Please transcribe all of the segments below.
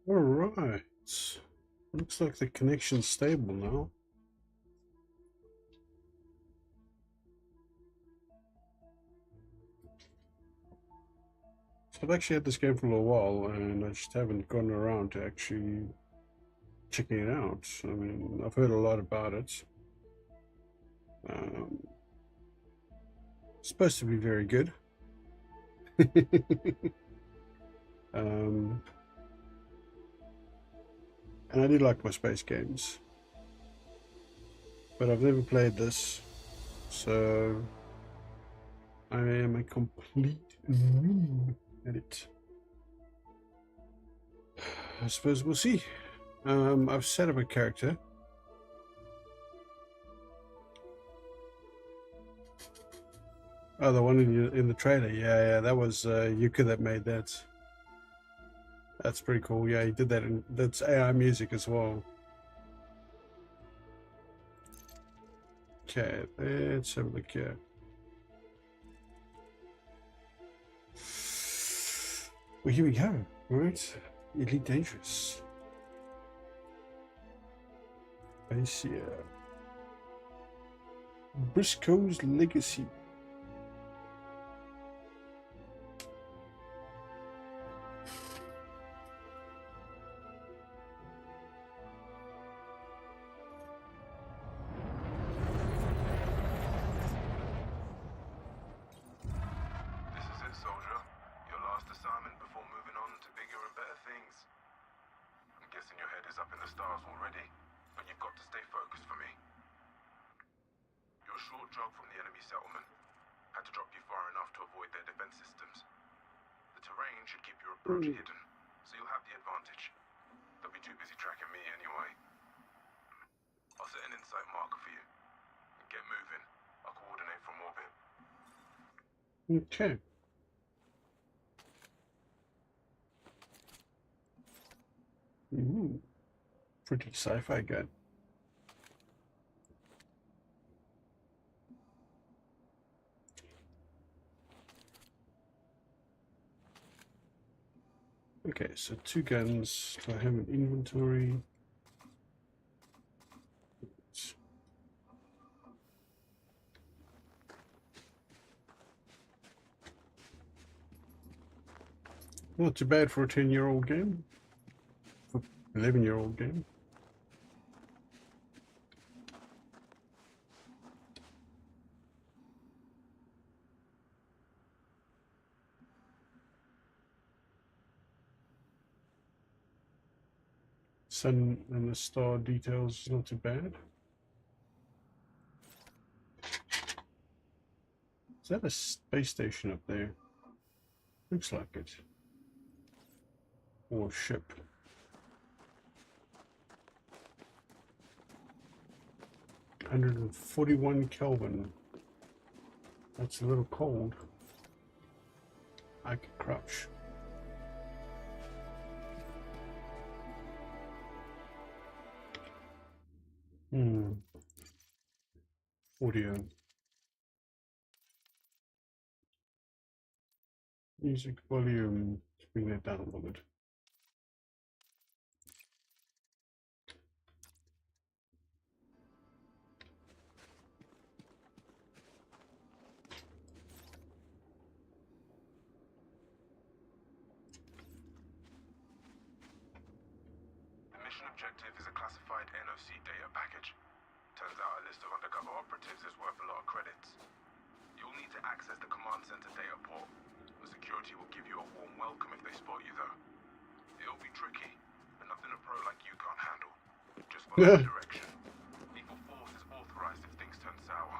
All right. Looks like the connection's stable now. So I've actually had this game for a little while, and I just haven't gotten around to actually checking it out. I mean, I've heard a lot about it. Um, it's supposed to be very good. um, and I do like my space games, but I've never played this, so I am a complete noob at it. I suppose we'll see. I've set up a character. Oh, the one in the trailer. Yeah, that was Yuka that made that. That's pretty cool. Yeah, he did that, and that's AI music as well. Okay, let's have a look here. Well, here we go. Right, Elite Dangerous. Base here. Briscoe's Legacy. Hidden, so you'll have the advantage. They'll be too busy tracking me anyway. I'll set an insight marker for you. Get moving. I'll coordinate from orbit. Okay. Pretty sci-fi gun. Okay, so 2 guns. Do I have an inventory? Not too bad for a 10-year-old game. For 11-year-old game. Sun and the star details not too bad. Is that a space station up there? Looks like it. Or a ship. 141 Kelvin. That's a little cold. I could crouch. Audio. Music volume. Let's bring that down a little bit. The mission objective is a classified NOC data package. Turns out a list of undercover operatives is worth a lot of credits. You'll need to access the command center data port. The security will give you a warm welcome if they spot you though. It'll be tricky, but nothing a pro like you can't handle. Just follow the direction. Lethal force is authorized if things turn sour.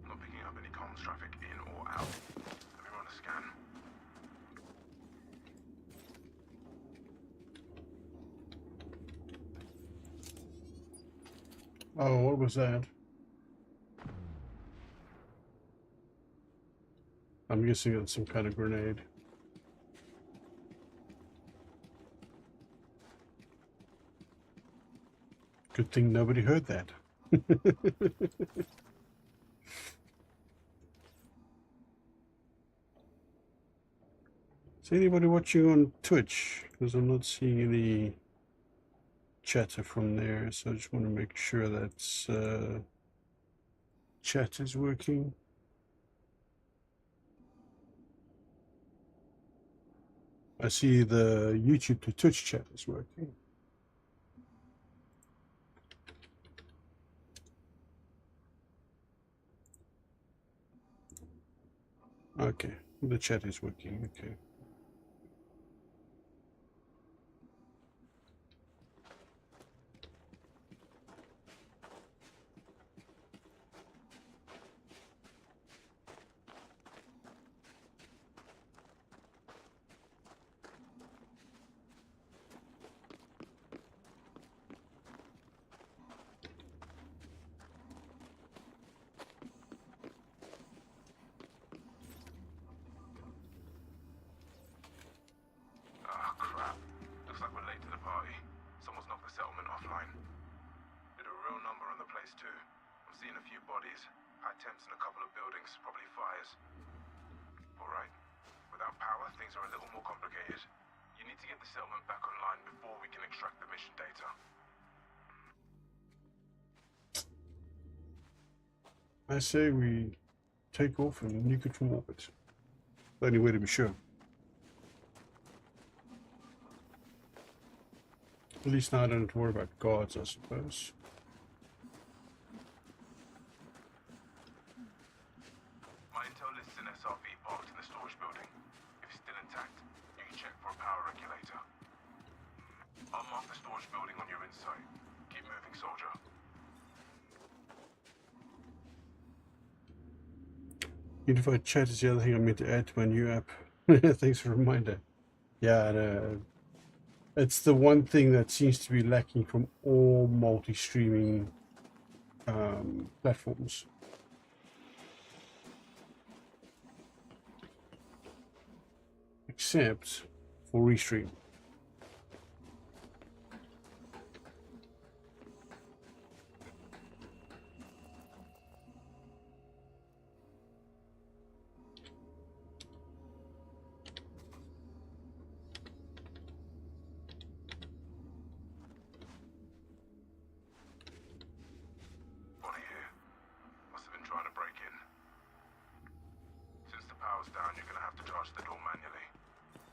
I'm not picking up any comms traffic in or out. Let me run a scan. Oh, what was that? I'm guessing it's some kind of grenade. Good thing nobody heard that. Is anybody watching on Twitch? Because I'm not seeing any chatter from there, so I just want to make sure that chat is working. I see the YouTube to Twitch chat is working. Okay, the chat is working. Okay. Ah, crap. Looks like we're late to the party. Someone's knocked the settlement offline. Did a real number on the place too. I'm seeing a few bodies, high temps in a couple of buildings, probably fires. Alright. Without power, things are a little more complicated. You need to get the settlement back online before we can extract the mission data. I say we take off and nuke it from orbit. The only way to be sure. At least now I don't have to worry about guards, I suppose. My intel lists an SRV parked in the storage building. If it's still intact, you can check for a power regulator. I'll mark the storage building on your insight. Keep moving, soldier. Unified chat is the other thing I meant to add to my new app. Thanks for the reminder. Yeah, it's the one thing that seems to be lacking from all multi-streaming platforms. Except for Restream. Body here. Must have been trying to break in. Since the power's down, you're gonna have to charge the door manually.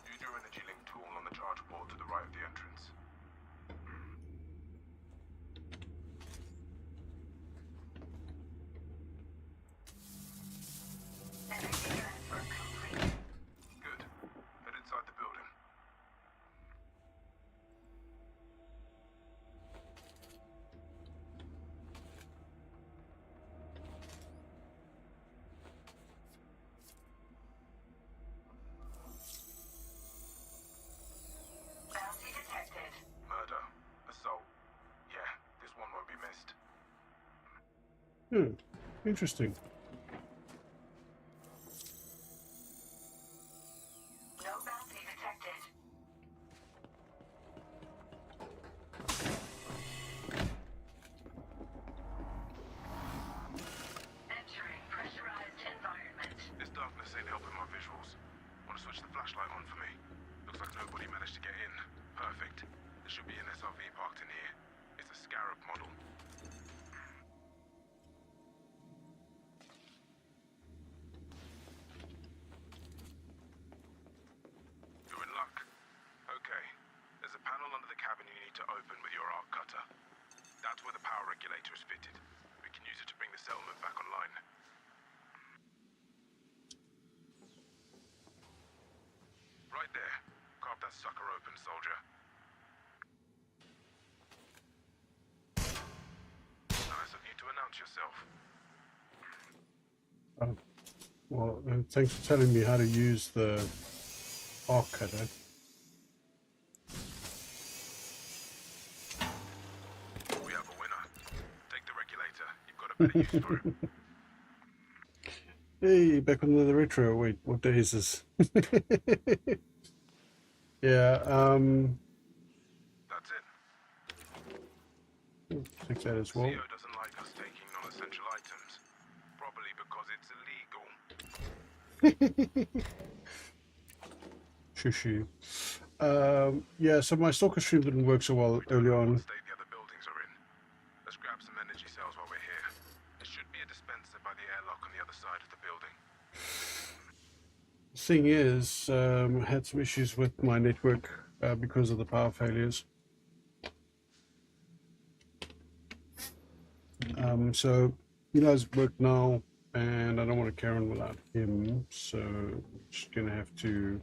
Use your energy link tool on the charge port to the right of the entrance. Good. Head inside the building. Bounty detected. Murder. Assault. Yeah, this one won't be missed. Interesting. No bounty detected. Entering pressurized environment. This darkness ain't helping my visuals. Want to switch the flashlight on for me? Looks like nobody managed to get in. Perfect. There should be an SRV parked in here. It's a Scarab model. You're in luck. Okay. There's a panel under the cabin you need to open with your arc cutter. That's where the power regulator is fitted. We can use it to bring the settlement back online. Right there. Carve that sucker open, soldier. Nice of you to announce yourself. Well, thanks for telling me how to use the arc cutter. We have a winner. Take the regulator. You've got a better use for it. Hey, back on the retro. Wait, what day is this? Yeah, That's it. take that as well. CO doesn't like us taking non-essential items. Probably because it's illegal. Shushu. Yeah, so my Stalker stream didn't work so well early What on. state the other buildings are in. Let's grab some energy cells while we're here. There should be a dispenser by the airlock on the other side of the building. Thing is, I had some issues with my network because of the power failures. So he does work now, and I don't want to carry on without him, so I'm just gonna have to.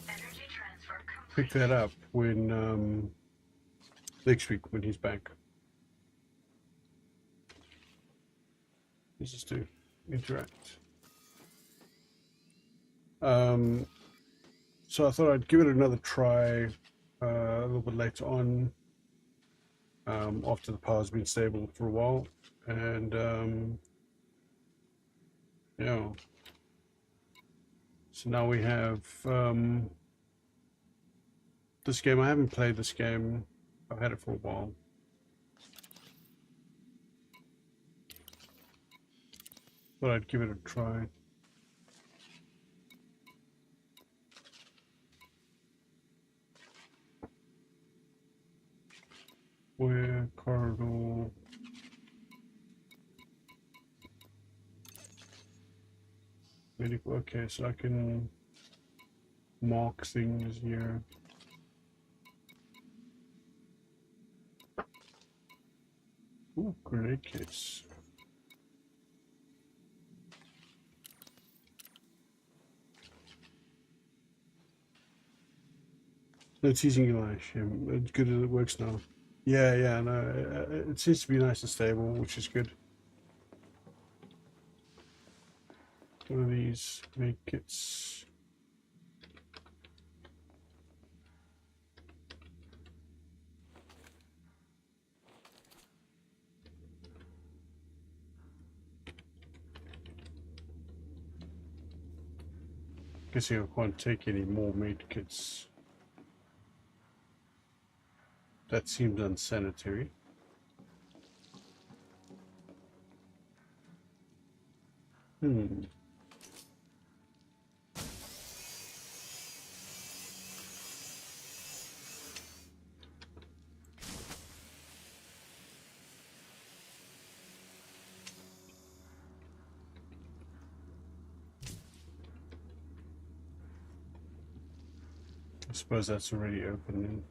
Energy transfer Pick complete. that up when next week when he's back. Let's just do interact. So I thought I'd give it another try a little bit later on, after the power's been stable for a while, and yeah. So now we have this game. I haven't played this game. I've had it for a while. Thought I'd give it a try. Where corridor? Medical. Okay, so I can mark things here. Ooh, grenade kits. No teasing Eli. It's good as it works now. Yeah, yeah, no, it seems to be nice and stable, which is good. One of these make kits. Guessing I can't take any more made kits. That seems unsanitary. Hmm. I suppose that's already open then.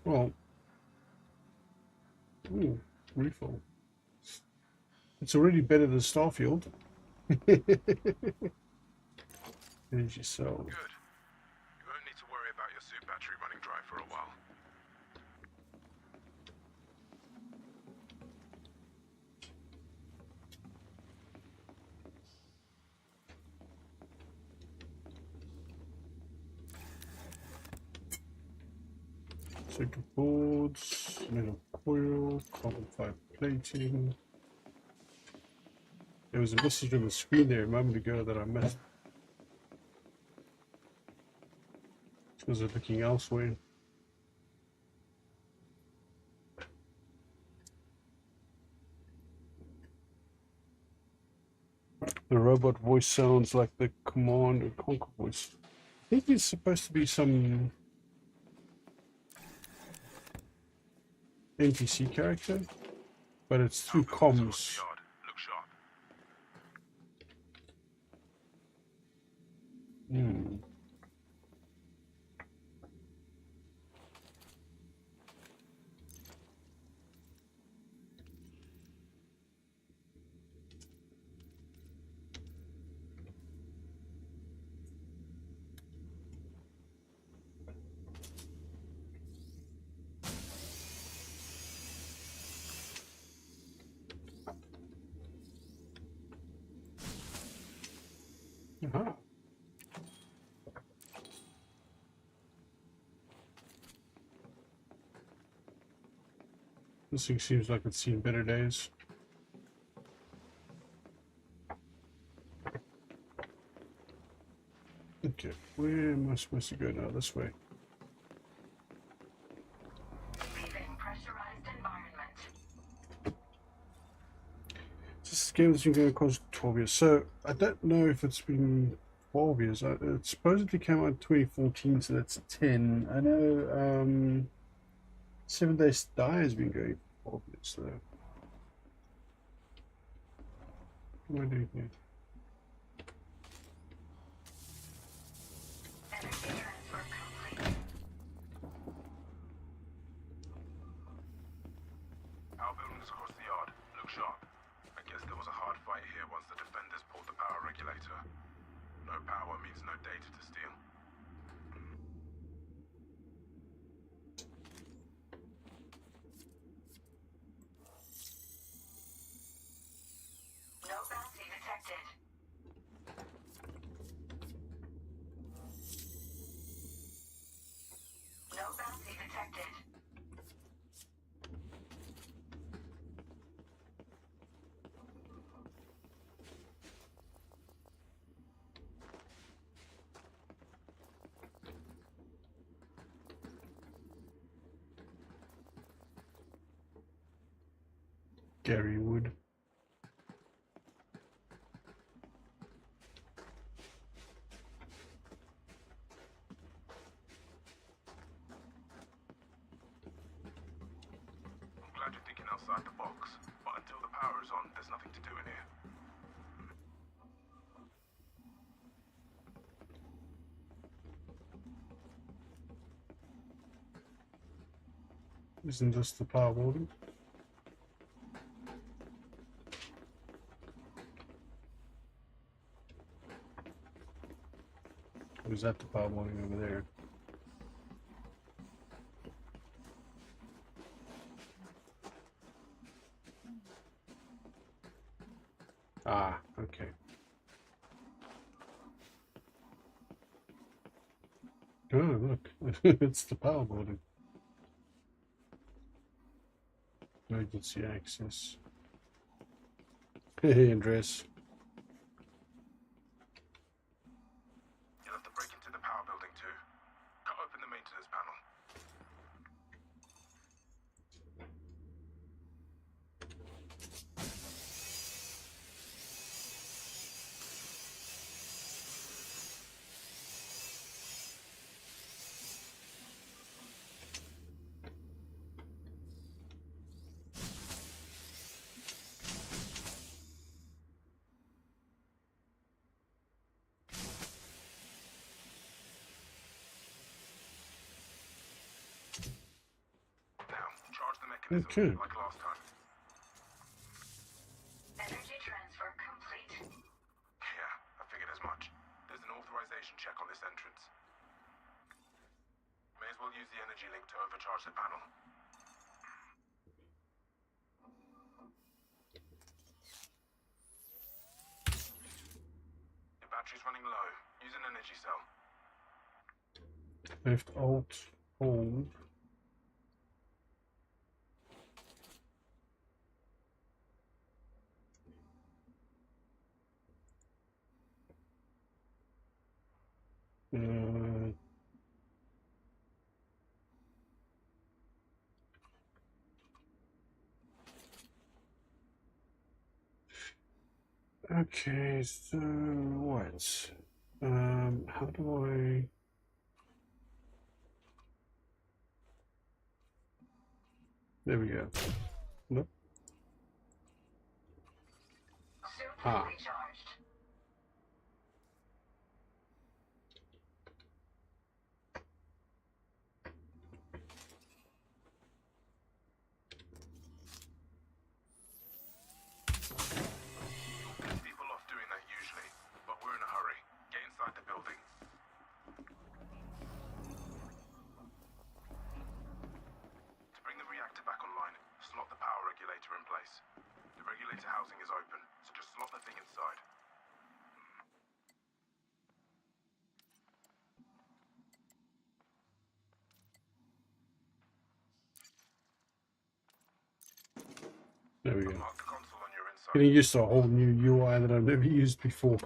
Well, ooh, refill. It's already better than Starfield. Energy cell. Good. You won't need to worry about your suit battery running dry for a while. Circuit boards, metal coil, carbon fiber plating. There was a message on the screen there a moment ago that I missed. Because of looking elsewhere. The robot voice sounds like the Command and Conquer voice. I think it's supposed to be some NPC character, but it's through comms. Yard. Look sharp. Hmm. Aha. This thing seems like it's seen better days. Okay, where am I supposed to go now? This way. Leaving pressurized environment. This game has been going across 12 years, so I don't know if it's been 12 years. It supposedly came out in 2014, so that's 10. I know 7 Days to Die has been going for 12 years, so. What am I doing here? Energy transfer complete. Our building's across the yard. Look sharp. I guess there was a hard fight here once the defenders pulled the power regulator. No power means no data to steal. No bounty detected. No bounty detected. Gary Wood. I'm glad you're thinking outside the box, but until the power is on, there's nothing to do in here. Isn't this the power building? Or is that the power building over there? Ah, okay. Oh, look. It's the power building. Emergency access. Hey, Andres. You'll have to break into the power building too. Cut open the maintenance panel. Now, charge the mechanism Okay. like last time. Energy transfer complete. Yeah, I figured as much. There's an authorization check on this entrance. May as well use the energy link to overcharge the panel. Your battery's running low. Use an energy cell. Left Alt Hold. Okay, so what? How do I? There we go. Nope. Suit Ah. fully charged. You'll piss people off doing that usually, but we're in a hurry. Get inside the building. To bring the reactor back online, slot the power regulator in place. The regulator housing is open, so just slot the thing inside. There we go. Unlock the console on your inside. Getting used to a whole new UI that I've never used before.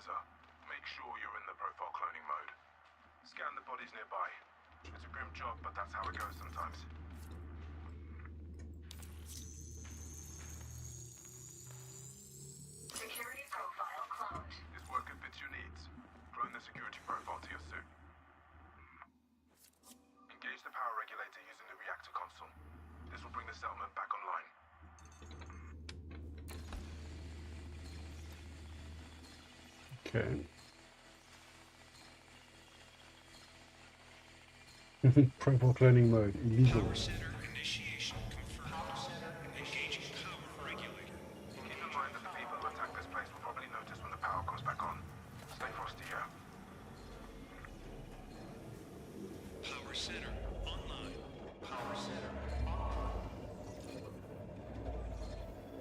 Supervisor. Make sure you're in the profile cloning mode. Scan the bodies nearby. It's a grim job, but that's how it goes sometimes. Security profile cloned. This worker fits your needs. Clone the security profile to your suit. Engage the power regulator using the reactor console. This will bring the settlement back online. Okay. Profile cloning mode illegal. Power center initiation confirmed. Engaging power regulator. Keep in mind that the people who attack this place will probably notice when the power comes back on. Stay frosty here. Power center online. Power center.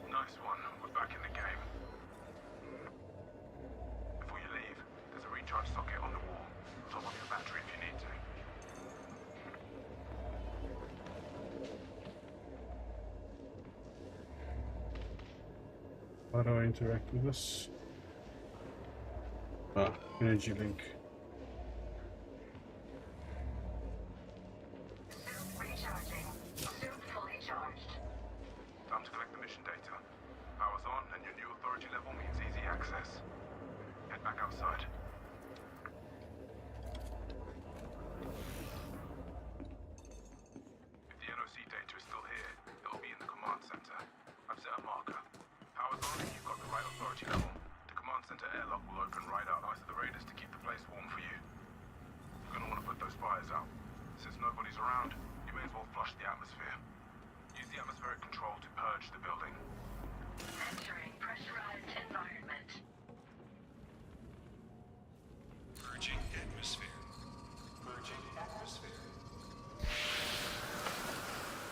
Nice one. We're back in the game. Before you leave, there's a recharge socket on the wall. Top up your battery if you need to. How do I interact with this? Ah, energy link. Suit recharging. Suit fully charged. Time to collect the mission data. Power's on, and your new authority level means easy access. Head back outside. If the NOC data is still here, it'll be in the command center. I've set a marker. Power's on, and you've got the right authority level. The command center airlock will open right out after the raiders to keep the place warm for you. You're gonna want to put those fires out. Since nobody's around, you may as well flush the atmosphere. Use the atmospheric control to purge the building. Entering pressurized environment. Purging atmosphere. Purging atmosphere.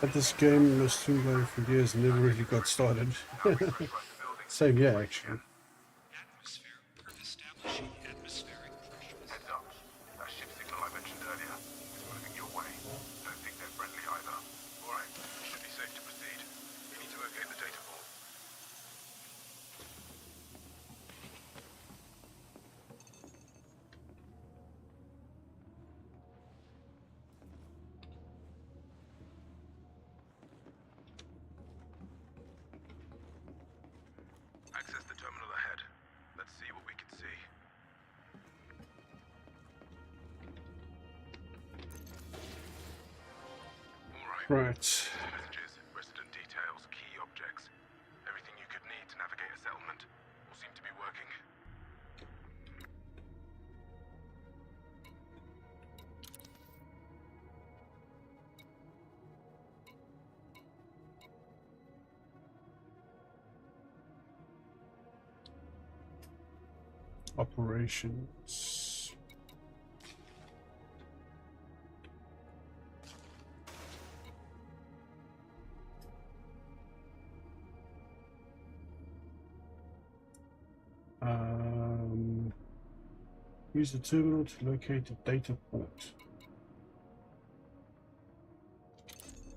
But this game has been going for years and never really got started. Same year, actually. Atmosphere. Establishing atmospheric pressures. Heads up. That ship signal I mentioned earlier is moving your way. Don't think they're friendly either. Alright, should be safe to proceed. You need to locate the data vault. Access the terminal ahead. Let's see what we can see. Alright. Right. Messages, resident details, key objects. Everything you could need to navigate a settlement all seem to be working. Operations. Use the terminal to locate the data port.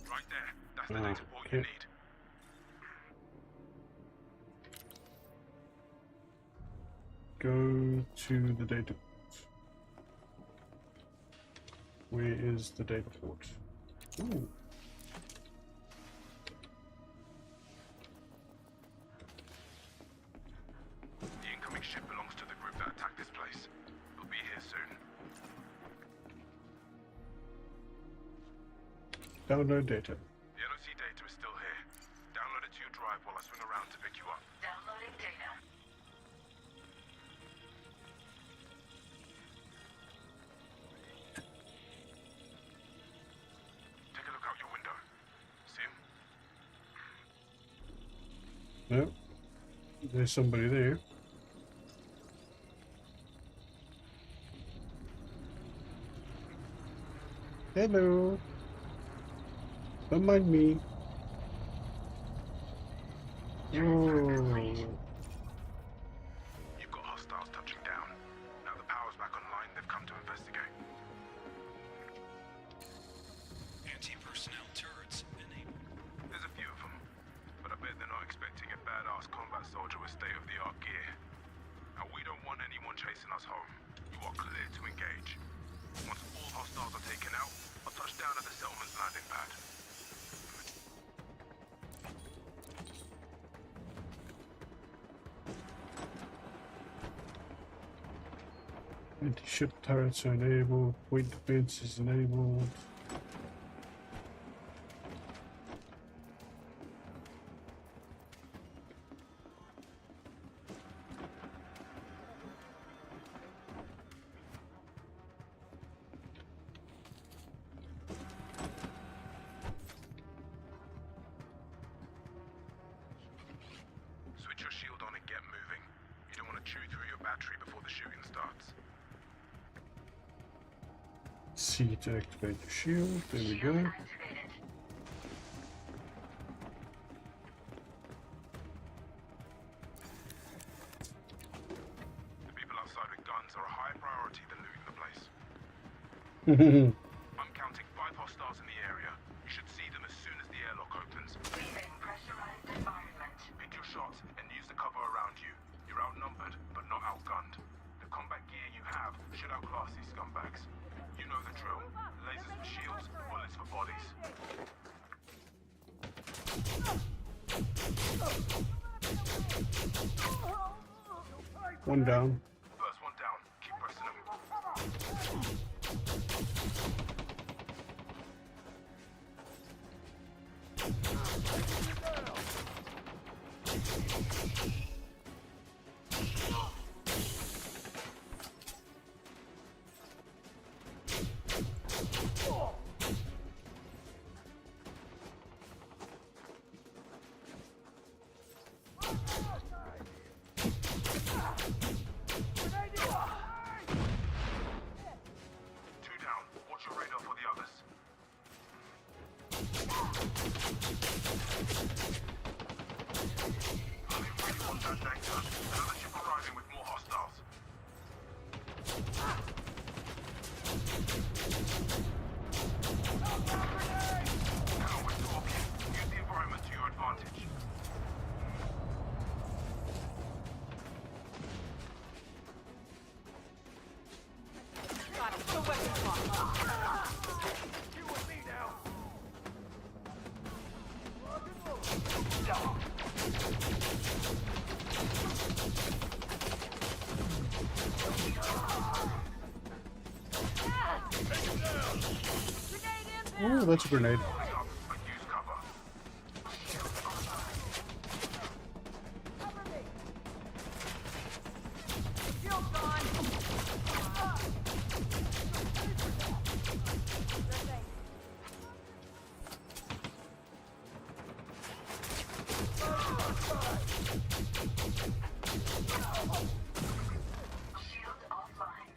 Right there. That's the Ah, data port you okay. need. Go to the data port. Where is the data port? Ooh. The incoming ship belongs to the group that attacked this place. It'll be here soon. Download data. The NOC data is still here. Download it to your drive while I swing around to pick you up. Downloading data. Take a look out your window. See him? No. There's somebody there. Hello. Don't mind me. Oh. You've got hostiles touching down. Now the power's back online, they've come to investigate. Anti-personnel turrets enabled. There's a few of them, but I bet they're not expecting a badass combat soldier with state-of-the-art gear. Now we don't want want anyone chasing us home. You are clear to engage. Once all hostiles are taken out, I'll touch down at the settlement's landing pad. Anti-ship turrets are enabled. Point defense is enabled. Switch your shield on and get moving. You don't want to chew through your battery before the shooting starts. C to activate the shield. There we go. Shield activated. The people outside with guns are a higher priority than looting the place. I'm counting 5 hostiles in the area. You should see them as soon as the airlock opens. Leaving pressurized environment. Pick your shots and use the cover around you. You're outnumbered, but not outgunned. The combat gear you have should outclass these scumbags. You know the drill. Lasers for shields, bullets for bodies. One down. First one down. Keep pressing them. Two down. Watch your radar for the others. I really want that tank done. Another ship arriving with more hostiles. Now we're talking. Use the environment to your advantage. Oh, that's a grenade. Moving up, but use cover. Shield offline.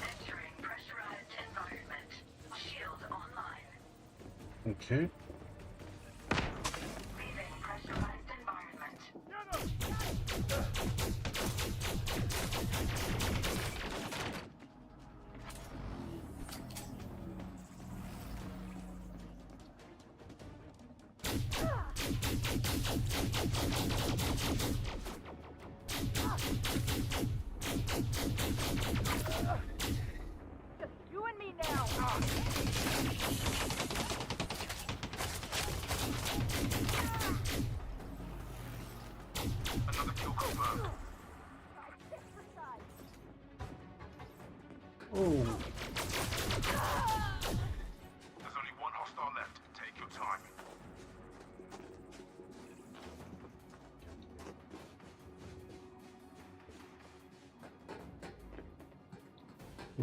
Entering pressurized environment. Shield online. Okay. Leaving pressurized environment. You and me now. Another kill confirmed. Oh, There's only one hostile left. Take your time.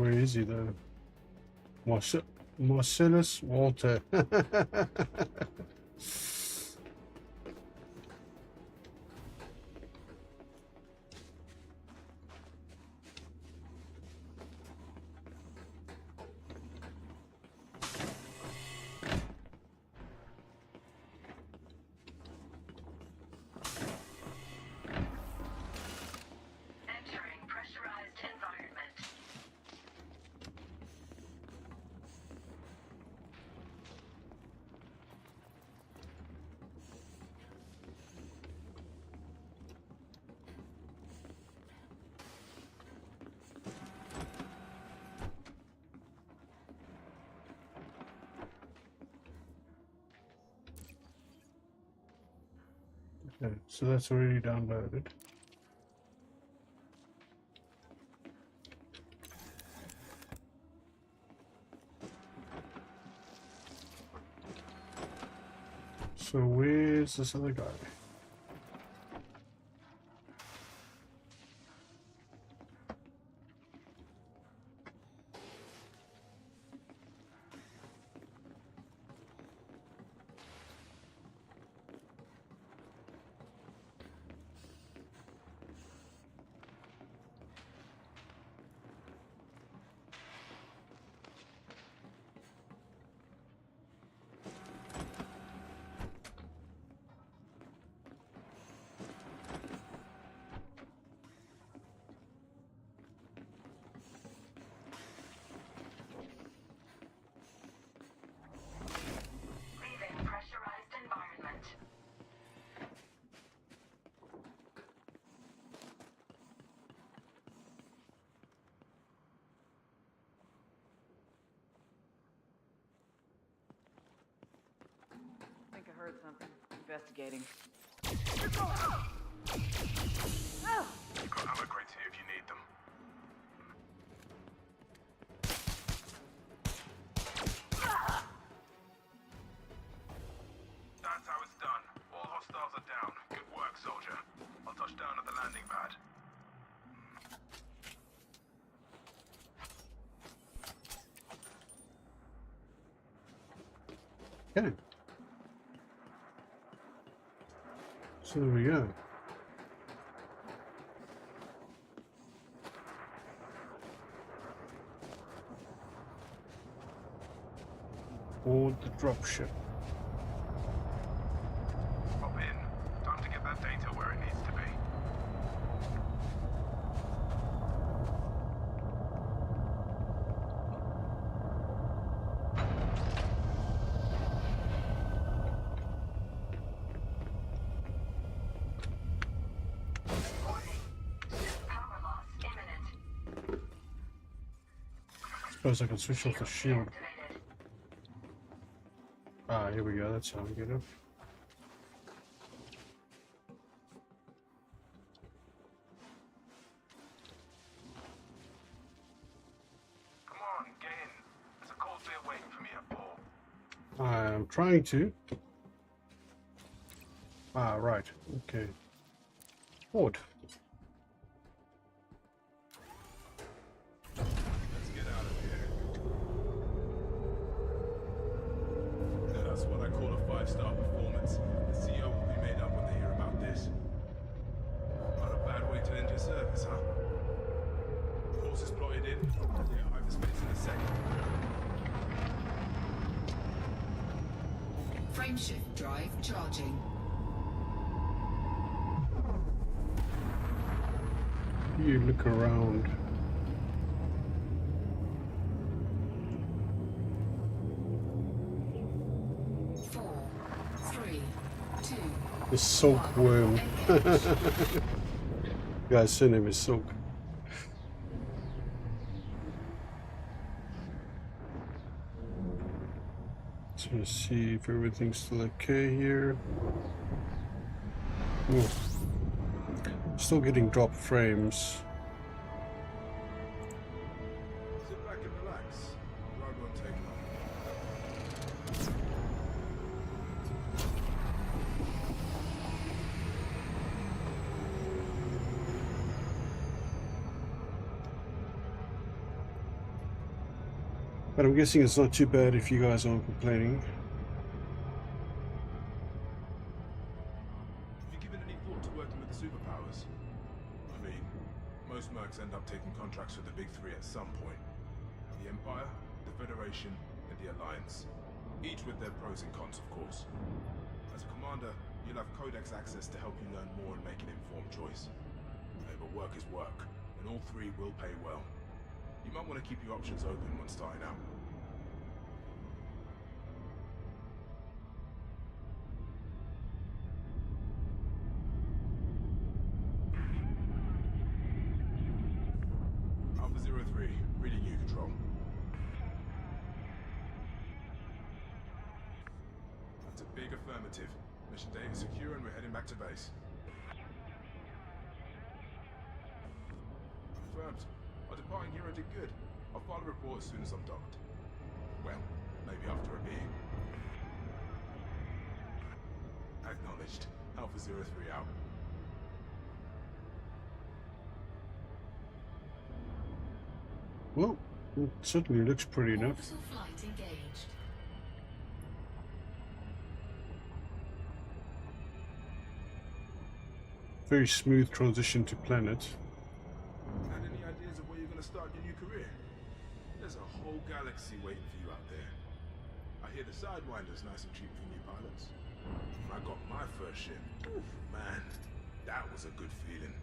where is he though? Marcellus Walter. Entering pressurized environment. Okay, so that's already downloaded. So where's this other guy? Leaving pressurized environment. I think I heard something. Investigating. You've got ammo crates here if you need them. That's how it's done. All hostiles are down. Good work, soldier. I'll touch down at the landing pad. Okay. So there we go. Board the dropship. Hop in. Time to get that data where it needs to be. Warning. Suit power loss imminent. Suppose I can switch off the shield. Activated. Ah, here we go. That's how we get up. Come on, get in. There's a cold beer waiting for me at Paul. I am trying to. Ah, right. Okay. Board. Let's get out of here. That's what I call a 5-star performance. The CEO will be made up when they hear about this. Not a bad way to end your service, huh? Course is plotted in. Yeah, hyperspace in a second. Frameshift drive charging. You look around. Four, three, two. The Silk Worm. Guy's surname is Silk. So let's see if everything's still okay here. Ooh. Still getting dropped frames. Sit back and relax. Ride won't take long. But I'm guessing it's not too bad if you guys aren't complaining. Have you given any thought to working with the superpowers? I mean, most mercs end up taking contracts with the big three at some point. The Empire, the Federation, and the Alliance. Each with their pros and cons, of course. As a commander, you'll have Codex access to help you learn more and make an informed choice. But work is work, and all three will pay well. You might want to keep your options open when starting out. Alpha 03, reading you, Control. That's a big affirmative. Mission data is secure and we're heading back to base. Confirmed. Our departing hero did good. I'll file a report as soon as I'm docked. Well, maybe after a beer. Acknowledged. Alpha 03 out. Well, it certainly looks pretty enough. Orbital flight engaged. Very smooth transition to planet. Had any ideas of where you're gonna start your new career? There's a whole galaxy waiting for you out there. I hear the Sidewinder's nice and cheap for new pilots. When I got my first ship, man, that was a good feeling.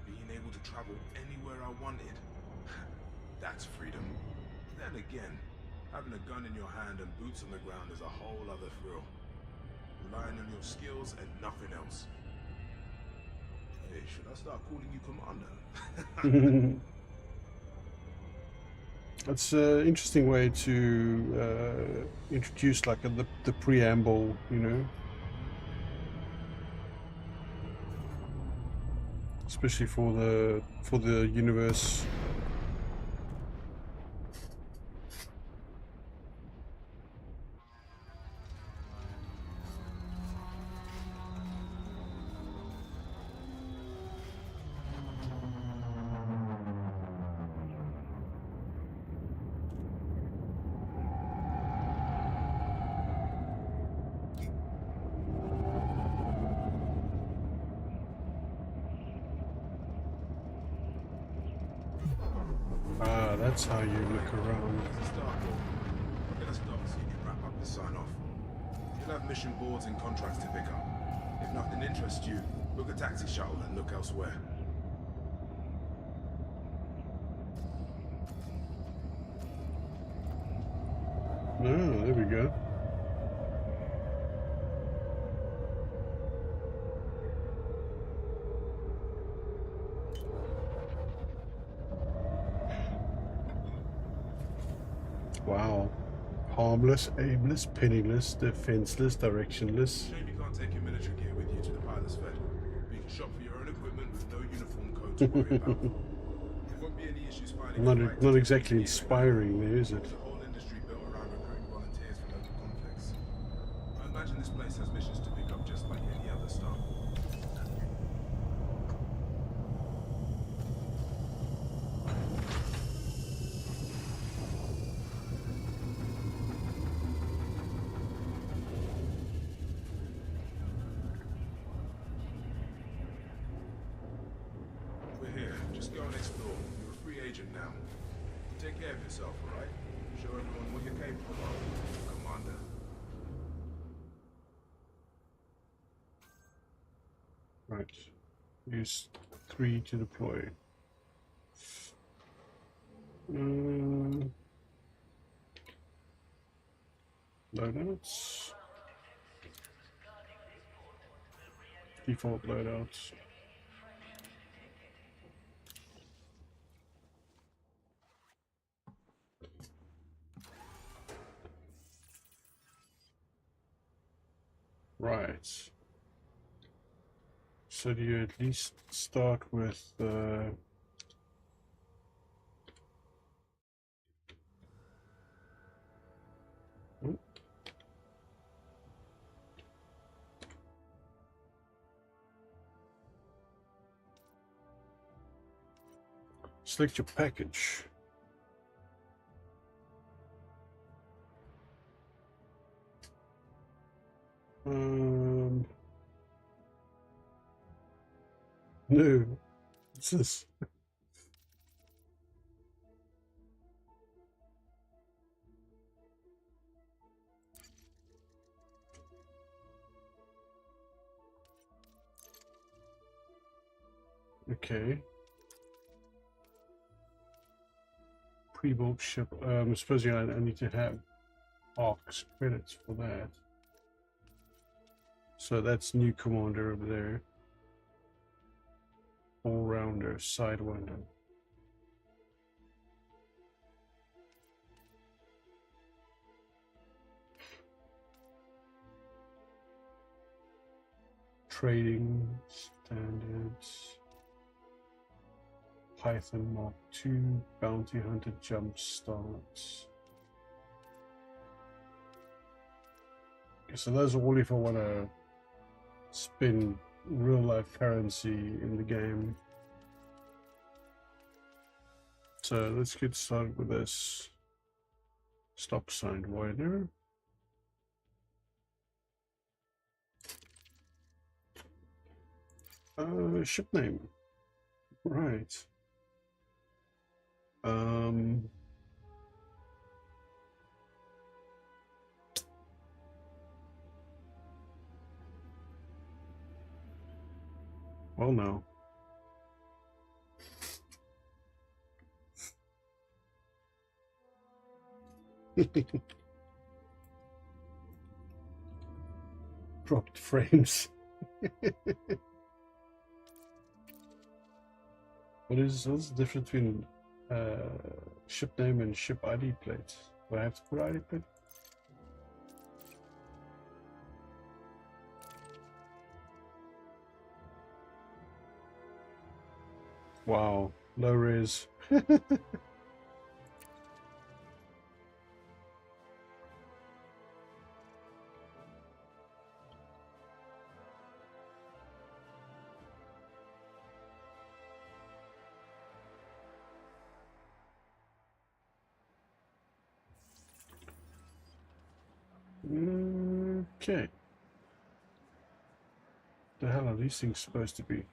Being able to travel anywhere I wanted. That's freedom. Then again, having a gun in your hand and boots on the ground is a whole other thrill. Relying on your skills and nothing else. Hey, should I start calling you Commander? That's an interesting way to introduce like the preamble, you know. Especially for the universe. Ah, that's how you look around. As a start, get us docked so you can wrap up the sign-off. You'll have mission boards and contracts to pick up. If nothing interests you, book a taxi shuttle and look elsewhere. Oh, there we go. Wow. Harmless, aimless, penniless, defenseless, directionless. Shame you can't take your military gear with you to the pilot's fed. But you can shop for your own equipment with no uniform code to worry about. There won't be any issues finding a flight to Not take exactly your gear. inspiring there, is it? There's a whole industry built around recruiting volunteers for local conflicts. I imagine this place has missions to pick up just like any other start. We're here. Just go and explore. You're a free agent now. Take care of yourself, alright? Show everyone what you're capable of, Commander. Right. Use 3 to deploy. Loadouts. Default loadouts. Right. So do you at least start with oh. Select your package. No. What's this? Okay. Pre-built ship. Supposing I need to have ARX credits for that. So that's new commander over there. All-rounder, Sidewinder. trading standards. Python Mark II, Bounty Hunter jump starts. Okay, so those are all if I want to spend real life currency in the game. So let's get started with this. Stop sign wider. Ship name. Right. Well, no. Dropped frames. What's the difference between ship name and ship ID plate? Do I have to put ID plate? Wow, low res. Okay. The hell are these things supposed to be?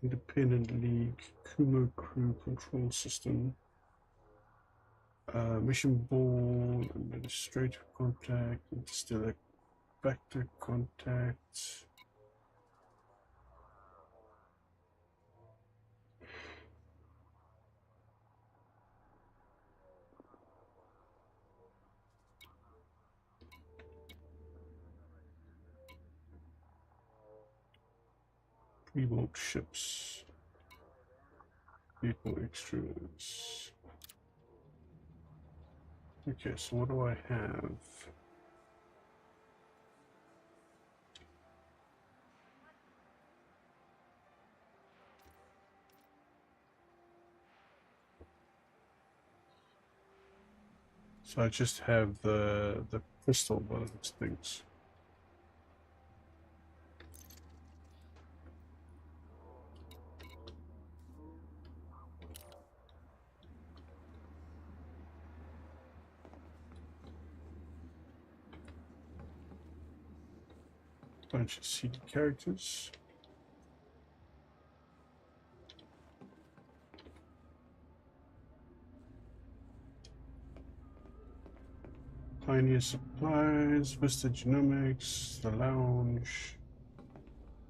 Independent League, Kumo Crew Control System, Mission Board, Administrative Contact, Interstellar Vector Contact. Pre-built ships, vehicle extras. Okay, so what do I have? So I just have the crystal bullets things. Bunch of CD characters. Pioneer Supplies, Vista Genomics, The Lounge,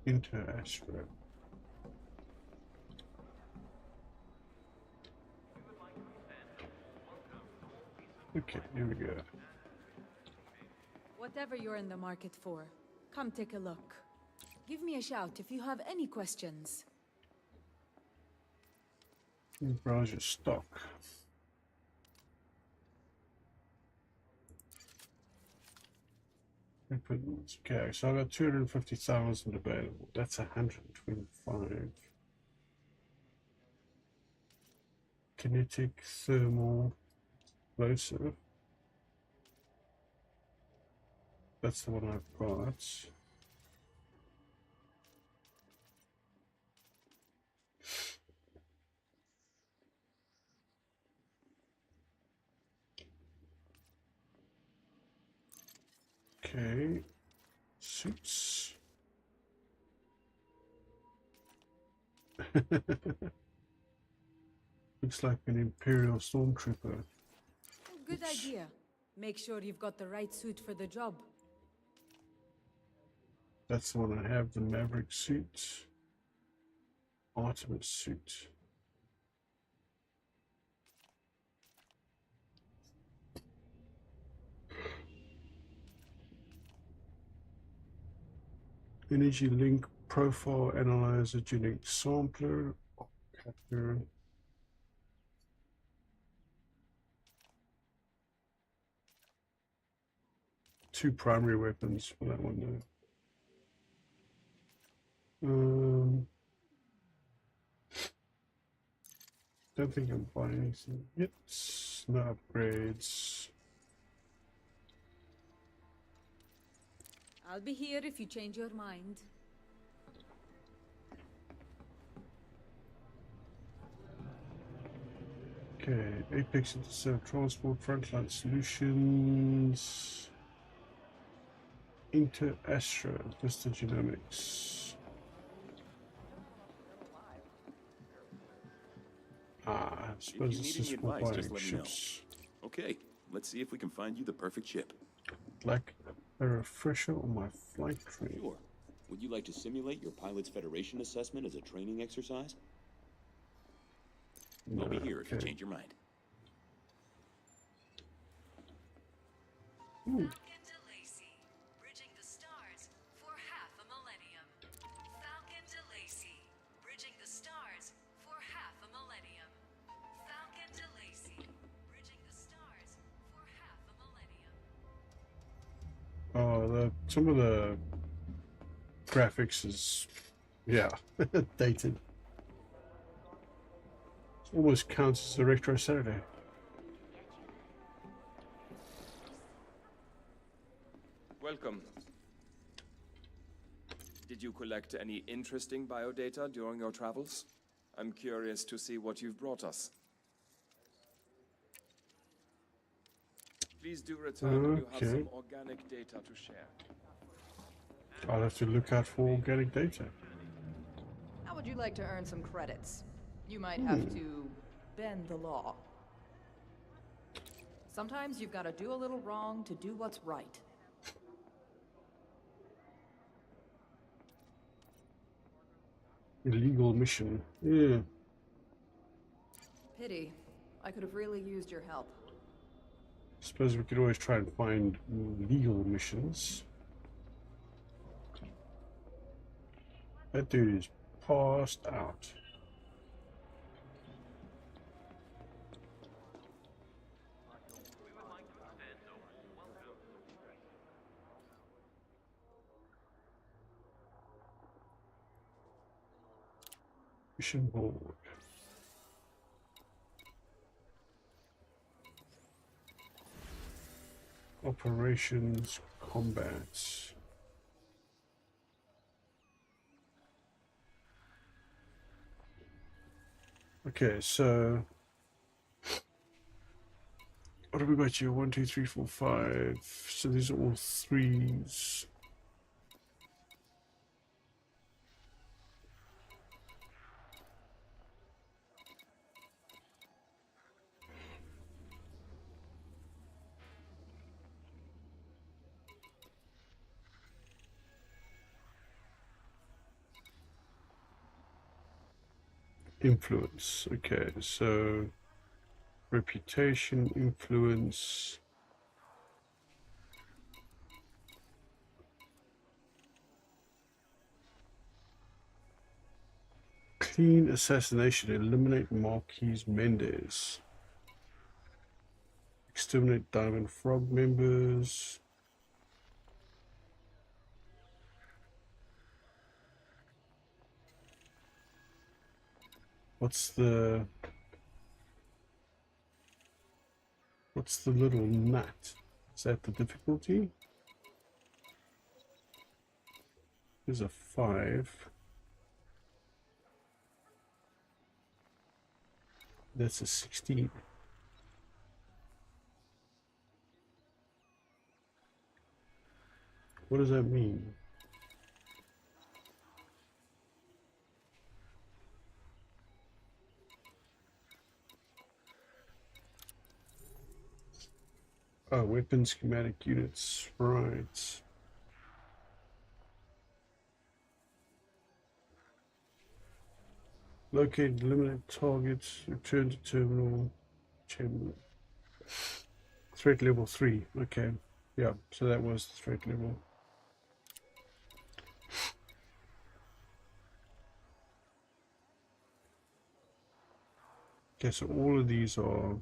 Inter Astra. Okay, here we go. Whatever you're in the market for, come take a look. Give me a shout if you have any questions. Browse your stock. Okay, so I got 250,000 available. That's 125. Kinetic, thermal, explosive. That's the one I've got. Okay, suits. Looks like an Imperial stormtrooper. Good Oops. idea. Make sure you've got the right suit for the job. That's the one I have, the Maverick suit. Artemis suit. Energy link profile analyzer, genetic sampler. Capture. Two primary weapons for that one though. Don't think I'm buying anything yet. No upgrades. I'll be here if you change your mind. Okay, Apex Intercept Transport, Frontline Solutions, Inter Astra, Vista Genomics. I suppose If this you is need for any advice, just buying let me know. ships. Okay, let's see if we can find you the perfect ship. Like a refresher on my flight tree. Sure. Would you like to simulate your Pilots Federation assessment as a training exercise? I'll be here if you Okay. change your mind. Falcon to Lacey, bridging the stars for half a millennium. Falcon to Lacey, bridging the stars for half a millennium. Falcon to Lacey, bridging the stars for half a millennium. Some of the graphics is, yeah, dated. It almost counts as a retro Saturday. Welcome. Did you collect any interesting biodata during your travels? I'm curious to see what you've brought us. Please do return when you have Okay. some organic data to share. I'll have to look out for organic data. How would you like to earn some credits? You might have to bend the law. Sometimes you've got to do a little wrong to do what's right. Illegal mission. Yeah. Pity. I could have really used your help. Suppose we could always try and find legal missions. That dude is passed out. Mission board. Operations combat. Okay, so what have we got here? 1, 2, 3, 4, 5. So these are all threes. Influence. Okay, so reputation, influence. Clean assassination. Eliminate Marquis Mendez. Exterminate Diamond Frog members. What's the little nut? Is that the difficulty? There's a 5. That's a 16. What does that mean? Oh, weapon schematic units, right. Locate, eliminate targets, return to terminal, chamber. Threat level 3, okay. Yeah, so that was the threat level. Okay, so all of these are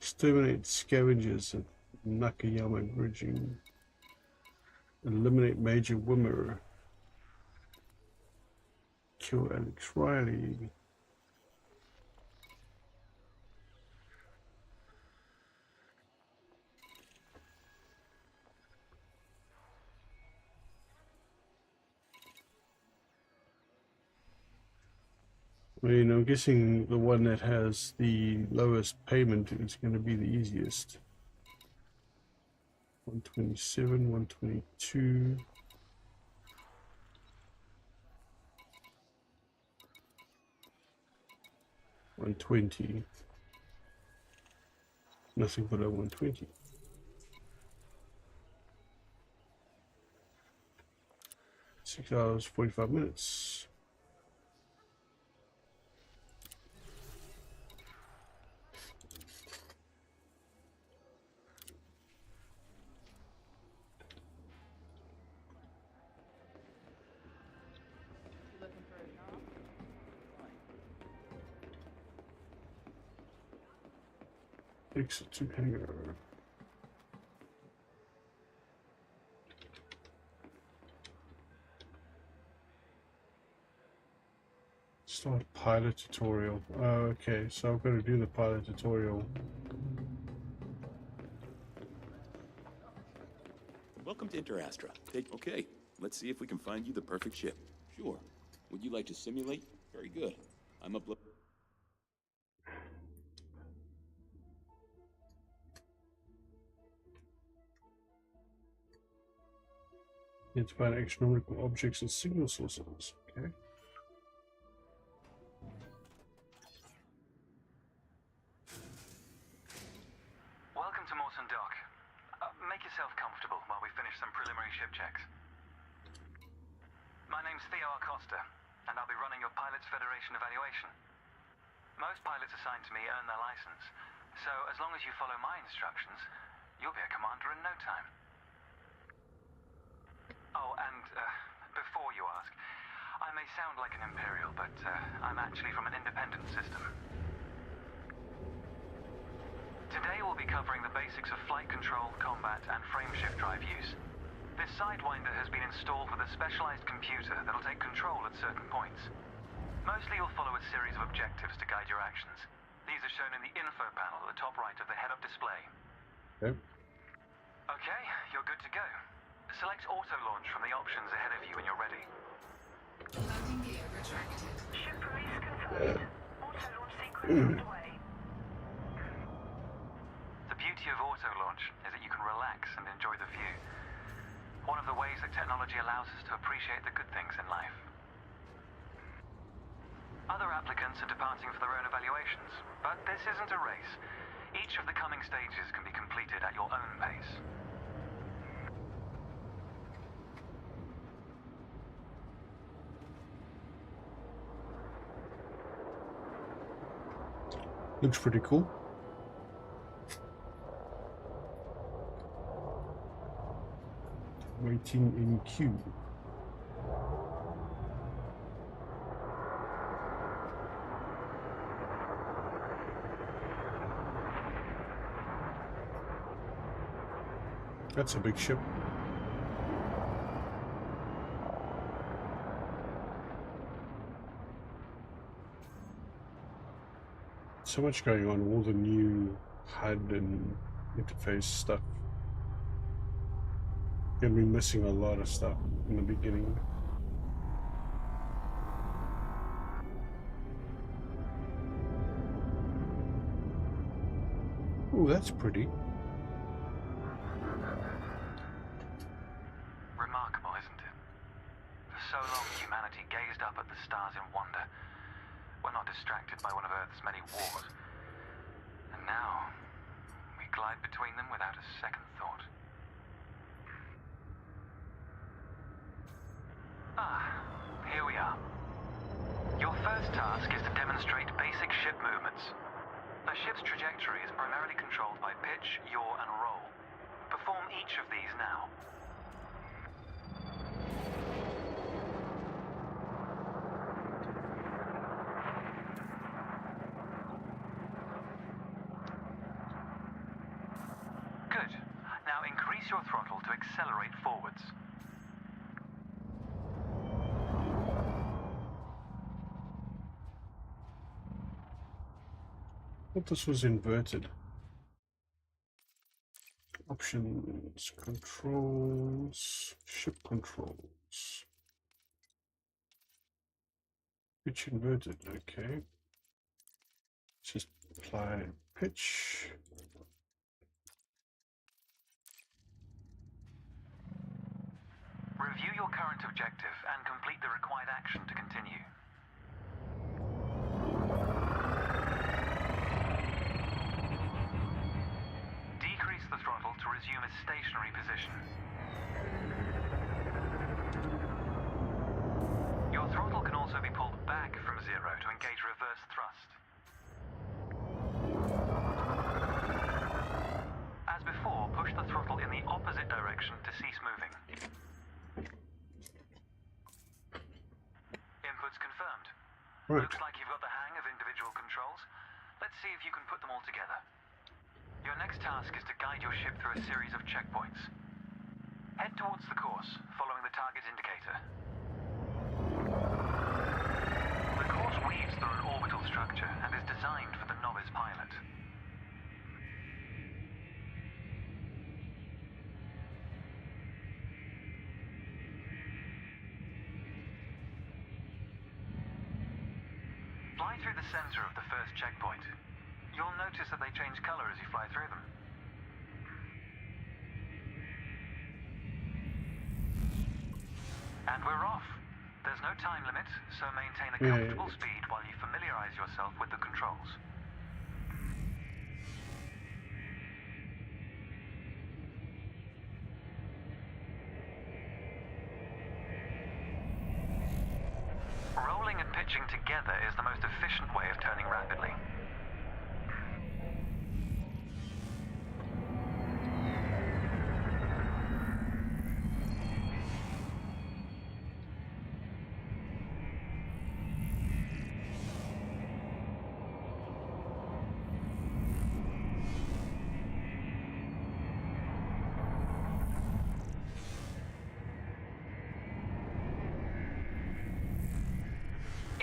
exterminate scavengers at Nakayama Bridging, eliminate Major Wimmer, kill Alex Riley. I mean, I'm guessing the one that has the lowest payment is going to be the easiest. 127, 122. $120. Nothing below 120. $6, 45 minutes. You looking for a job? Fine. Exit to hangar. Start pilot tutorial. Okay, so I've got to do the pilot tutorial. Welcome to Interastra. Okay, let's see if we can find you the perfect ship. Sure. Would you like to simulate? Very good. I'm uploading. It's about astronomical objects and signal sources. Okay. Welcome to Mawson Dock. Make yourself comfortable while we finish some preliminary ship checks. My name's Theo Acosta, and I'll be running your Pilots Federation evaluation. Most pilots assigned to me earn their license, so as long as you follow my instructions, you'll be a commander in no time. Oh, and before you ask, I may sound like an Imperial, but I'm actually from an independent system. Today we'll be covering the basics of flight control, combat, and frameshift drive use. This Sidewinder has been installed with a specialized computer that'll take control at certain points. Mostly you'll follow a series of objectives to guide your actions. These are shown in the info panel at the top right of the head-up display. Okay. Okay, you're good to go. Select auto launch from the options ahead of you when you're ready. Landing gear retracted. Ship release confirmed. Auto launch sequence underway. The beauty of auto launch is that you can relax and enjoy the view. One of the ways that technology allows us to appreciate the good things in life. Other applicants are departing for their own evaluations, but this isn't a race. Each of the coming stages can be completed at your own pace. Looks pretty cool. Waiting in queue. That's a big ship. So much going on, all the new HUD and interface stuff. Gonna be missing a lot of stuff in the beginning. Ooh, that's pretty. Remarkable, isn't it? For so long, humanity gazed up at the stars in wonder. We're not distracted by one of Earth's many wars. And And now, we glide between them without a second thought. Here we are. Your first task is to demonstrate basic ship movements. A ship's trajectory is primarily controlled by pitch, yaw, and roll. Perform each of these now. Good. Now increase your throttle to accelerate forwards. But this was inverted. Options, controls, ship controls. Pitch inverted, okay. Just apply pitch. Review your current objective and complete the required action to continue. Decrease the throttle to resume a stationary position. Your throttle can also be pulled back from zero to engage reverse thrust. As before, push the throttle in the opposite direction to cease moving. Inputs confirmed. Right. Looks like you've got the hang of individual controls. Let's see if you can put them all together. Your next task is to guide your ship through a series of checkpoints. Head towards the course, following the target indicator. The course weaves through an orbital structure and is designed for the novice pilot. Fly through the center of the first checkpoint. You'll notice that they change color as you fly through them. And we're off. There's no time limit, so maintain a comfortable speed while you familiarize yourself with the controls. Rolling and pitching together is the most efficient way of turning rapidly.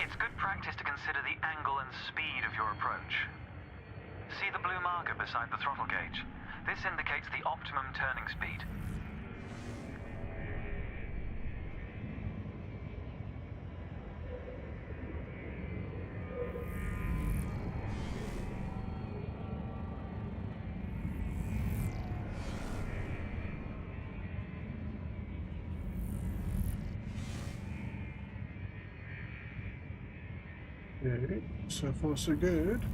It's good practice to consider the angle and speed of your approach. See the blue marker beside the throttle gauge? This indicates the optimum turning speed. Okay, so far so good.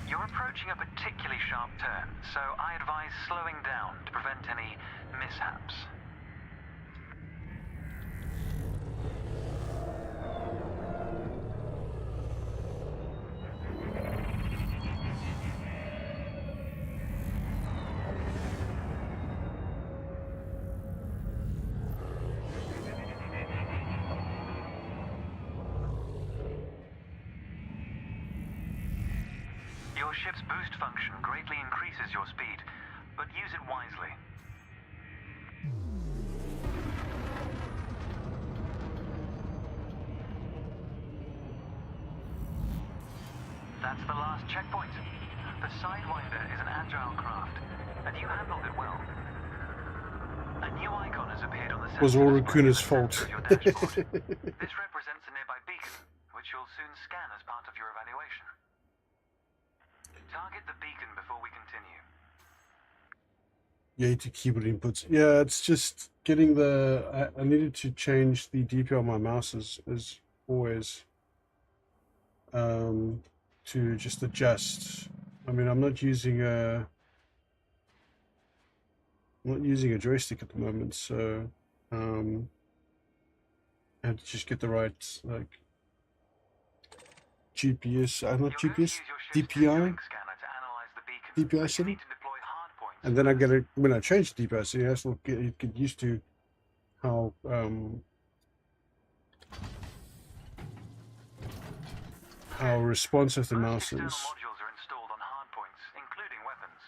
You're approaching a particularly sharp turn, so I advise slowing down to prevent any mishaps. Your ship's boost function greatly increases your speed, but use it wisely. That's the last checkpoint. The Sidewinder is an agile craft, and you handled it well. A new icon has appeared on the sensor. Was all Rakuna's fault. Of your dashboard. This represents a nearby beacon, which you'll soon scan as part of your evaluation. Target the beacon before we continue. Yeah, to keyboard inputs. Yeah, it's just getting the. I needed to change the DPI on my mouse as always. To just adjust. I mean, I'm not using a joystick at the moment, so I had to just get the right like GPS. Not GPS, DPI setting. And then I get it when I change the DPI setting. I still get used to how responsive the mouse is. Modules are installed on hardpoints, including weapons.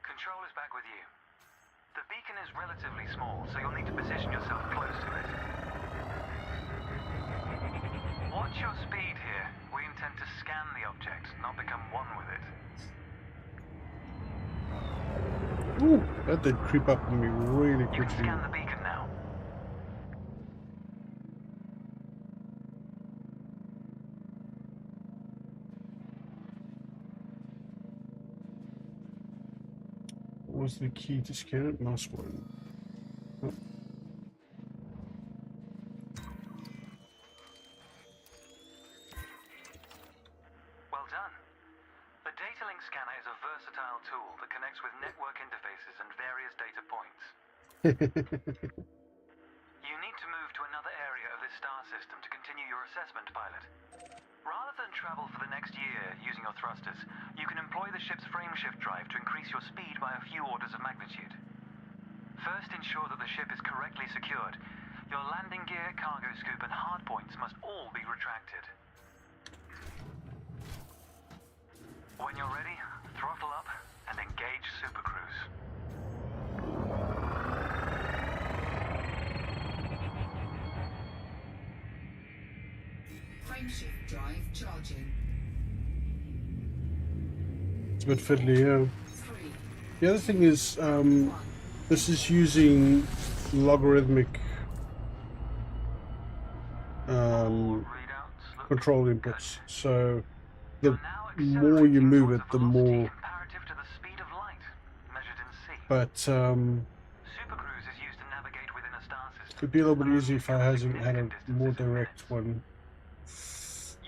Control is back with you. The beacon is relatively small, so you'll need to position yourself close to it. Watch your speed here. We intend to scan the object, not become one with it. Ooh, that did creep up on me really You can quickly. scan the beacon now. What was the key to scan it? Mouse one. Oh. Well done. The data link scanner is a versatile tool that connects with network interfaces and various data points. You need to move to another area of this star system to continue your assessment, pilot. Rather than travel for the next year using your thrusters, you can employ the ship's frameshift drive to increase your speed by a few orders of magnitude. First, ensure that the ship is correctly secured. Your landing gear, cargo scoop, and hardpoints must all be retracted. When you're ready, throttle up and engage Super Cruise. Frameshift drive charging. It's a bit fiddly, yeah. 3, The other thing is, this is using logarithmic control inputs. So the more you move it, the more. Comparative to the speed of light, measured in C. But Super Cruise is used to navigate within a star system. it'd be a little bit easier if I had a more direct one.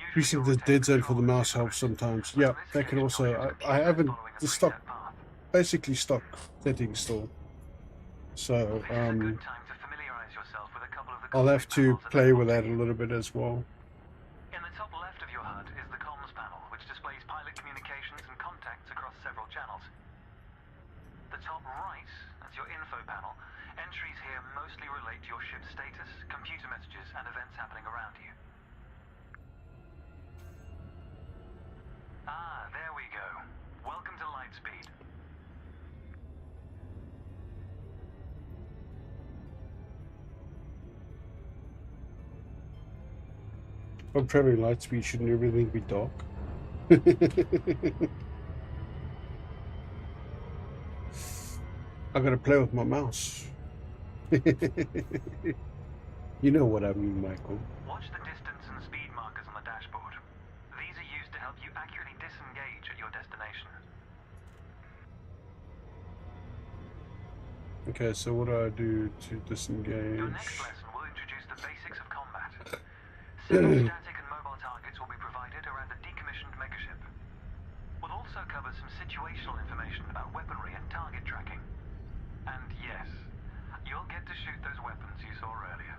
Increasing the dead zone for the mouse helps sometimes. Yeah, that can also. I haven't the stock, basically stock settings still. So I'll have to play with that a little bit as well. In the top left of your HUD is the comms panel, which displays pilot communications and contacts across several channels. The top right, that's your info panel. Entries here mostly relate to your ship's status, computer messages, and events happening around you. Ah, there we go. Welcome to Lightspeed. If I'm traveling light speed, shouldn't everything be dark? I gotta play with my mouse. You know what I mean, Michael. Watch the distance and speed markers on the dashboard. These are used to help you accurately disengage at your destination. Okay, so what do I do to Your disengage? next lesson will introduce the basics of combat. Static and mobile targets will be provided around the decommissioned megaship. We'll also cover some situational information about weaponry and target tracking. And yes, you'll get to shoot those weapons you saw earlier.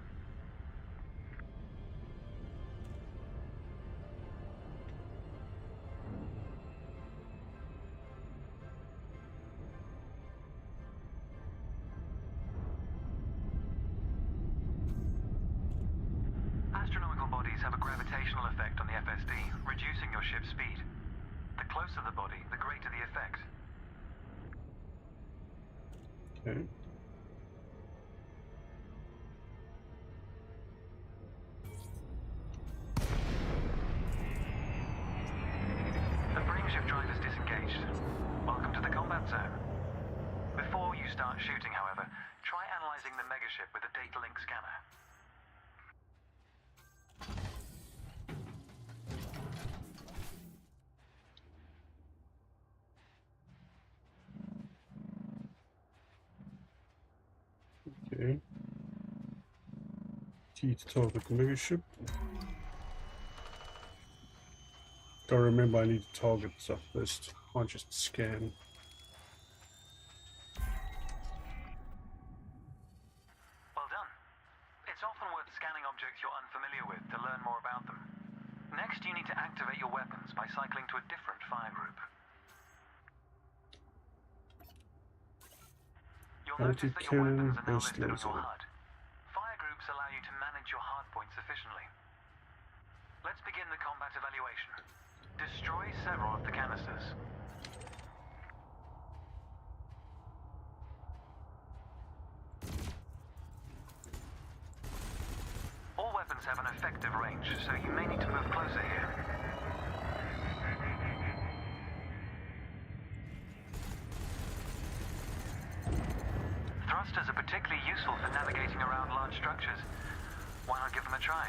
Astronomical bodies have a gravitational effect on the FSD, reducing your ship's speed. The closer the body, the greater the effect. Okay. The frameshift drive is disengaged. Welcome to the combat zone. Before you start shooting, however, try analyzing the megaship with a data link scanner. Okay. Okay. T to target the megaship. Gotta remember I need to target stuff first. Can't just scan. Well done. It's often worth scanning objects you're unfamiliar with to learn more about them. Next, you need to activate your weapons by cycling to a different fire group. You'll notice that your weapons are now listed on your HUD. Fire groups allow you to manage your hardpoints efficiently. Let's begin the combat evaluation. Destroy several of the canisters. All weapons have an effective range, so you may need to move closer here. Thrusters are particularly useful for navigating around large structures. Why not give them a try?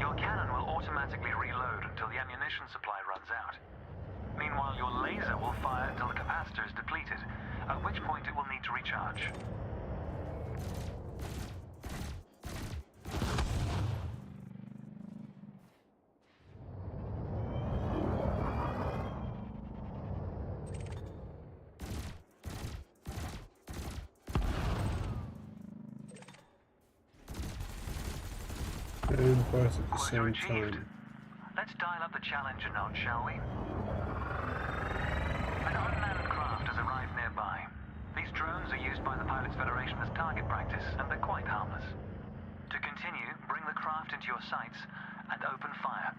Your cannon will automatically reload until the ammunition supply runs out. Meanwhile, your laser will fire until the capacitor is depleted, at which point it will need to recharge. And both at the same time. Let's dial up the challenge a notch, shall we? An unmanned craft has arrived nearby. These drones are used by the Pilots Federation as target practice, and they're quite harmless. To continue, bring the craft into your sights and open fire.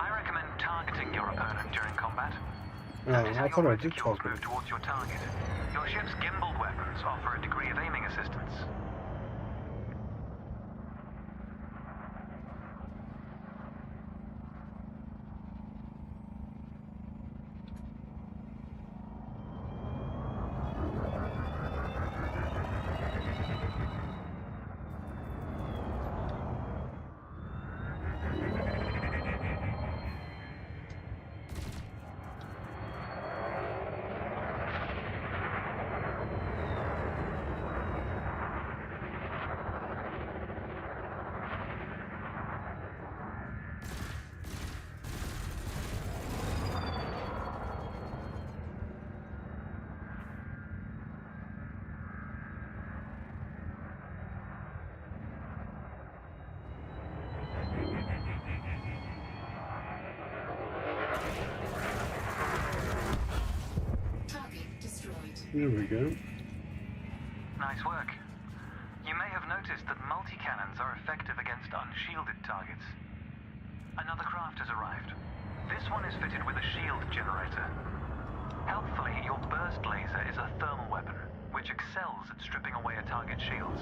I recommend targeting your opponent during combat. Oh, I thought I did target him. Move towards your target. Your ship's gimbaled weapons offer a degree of aiming assistance. There we go. Nice work. You may have noticed that multi-cannons are effective against unshielded targets. Another craft has arrived. This one is fitted with a shield generator. Helpfully, your burst laser is a thermal weapon, which excels at stripping away a target's shields.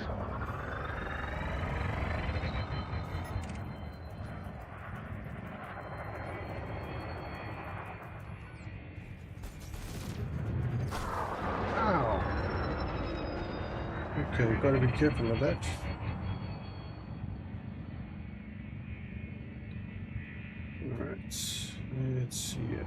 Okay, gotta be careful of that. Alright, let's see here.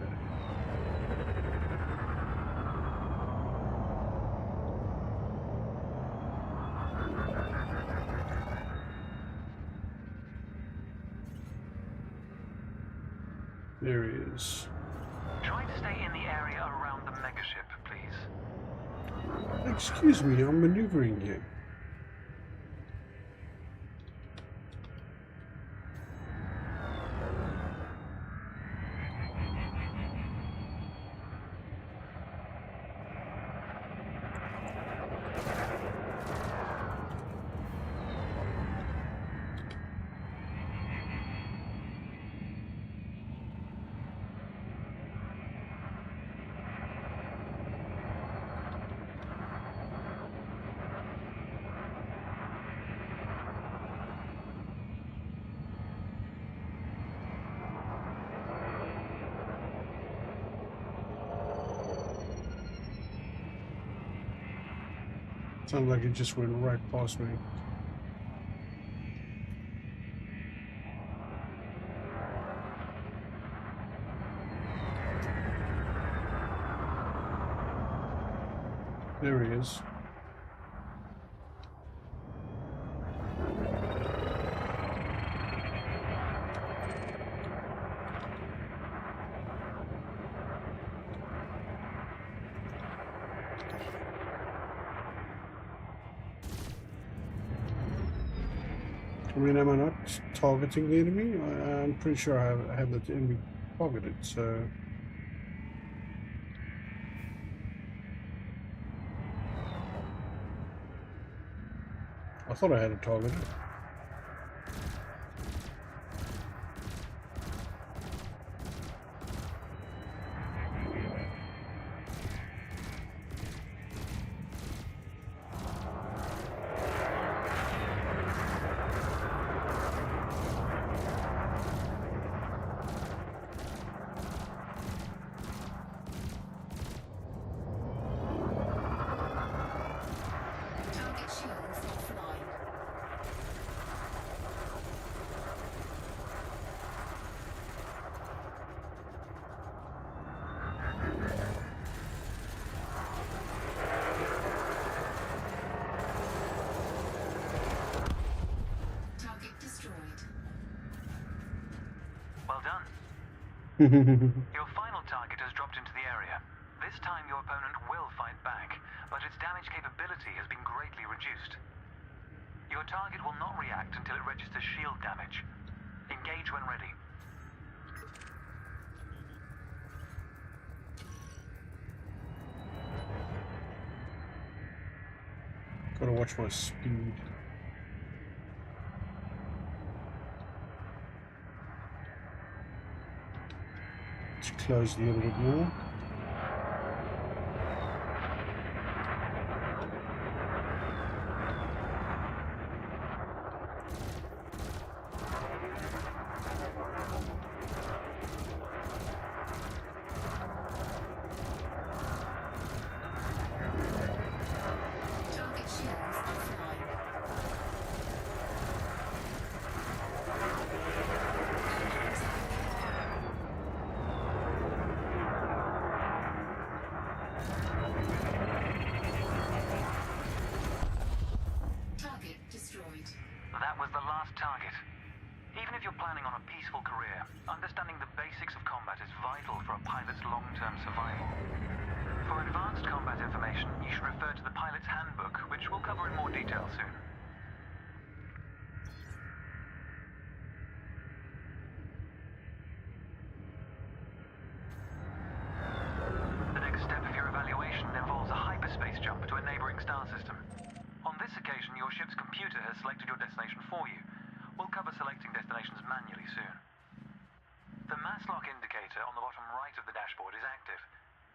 There he is. Try to stay in the area around the megaship, please. Excuse me, I'm maneuvering here. Sounds like it just went right past me. There he is. I mean, am I not targeting the enemy? I'm pretty sure I have the enemy targeted, so... I thought I had it targeted. Target shields offline. Target destroyed. Well done. Your final target has dropped into the area. This time your opponent will fight back, but its damage capability has been greatly reduced. Your target will not react until it registers shield damage. Engage when ready. Gotta watch my speed. Let's close a little bit more. Target shields offline. Target destroyed. That was the last target. Even if you're planning on a peaceful career, understanding the basics of combat is vital for a pilot's long-term survival. For advanced combat information, you should refer to the pilot's handbook, which we'll cover in more detail soon. The next step of your evaluation involves a hyperspace jump to a neighboring star system. On this occasion, your ship's computer has selected your destination for you. We'll cover selecting destinations manually soon. The mass lock indicator on the bottom right of the dashboard is active.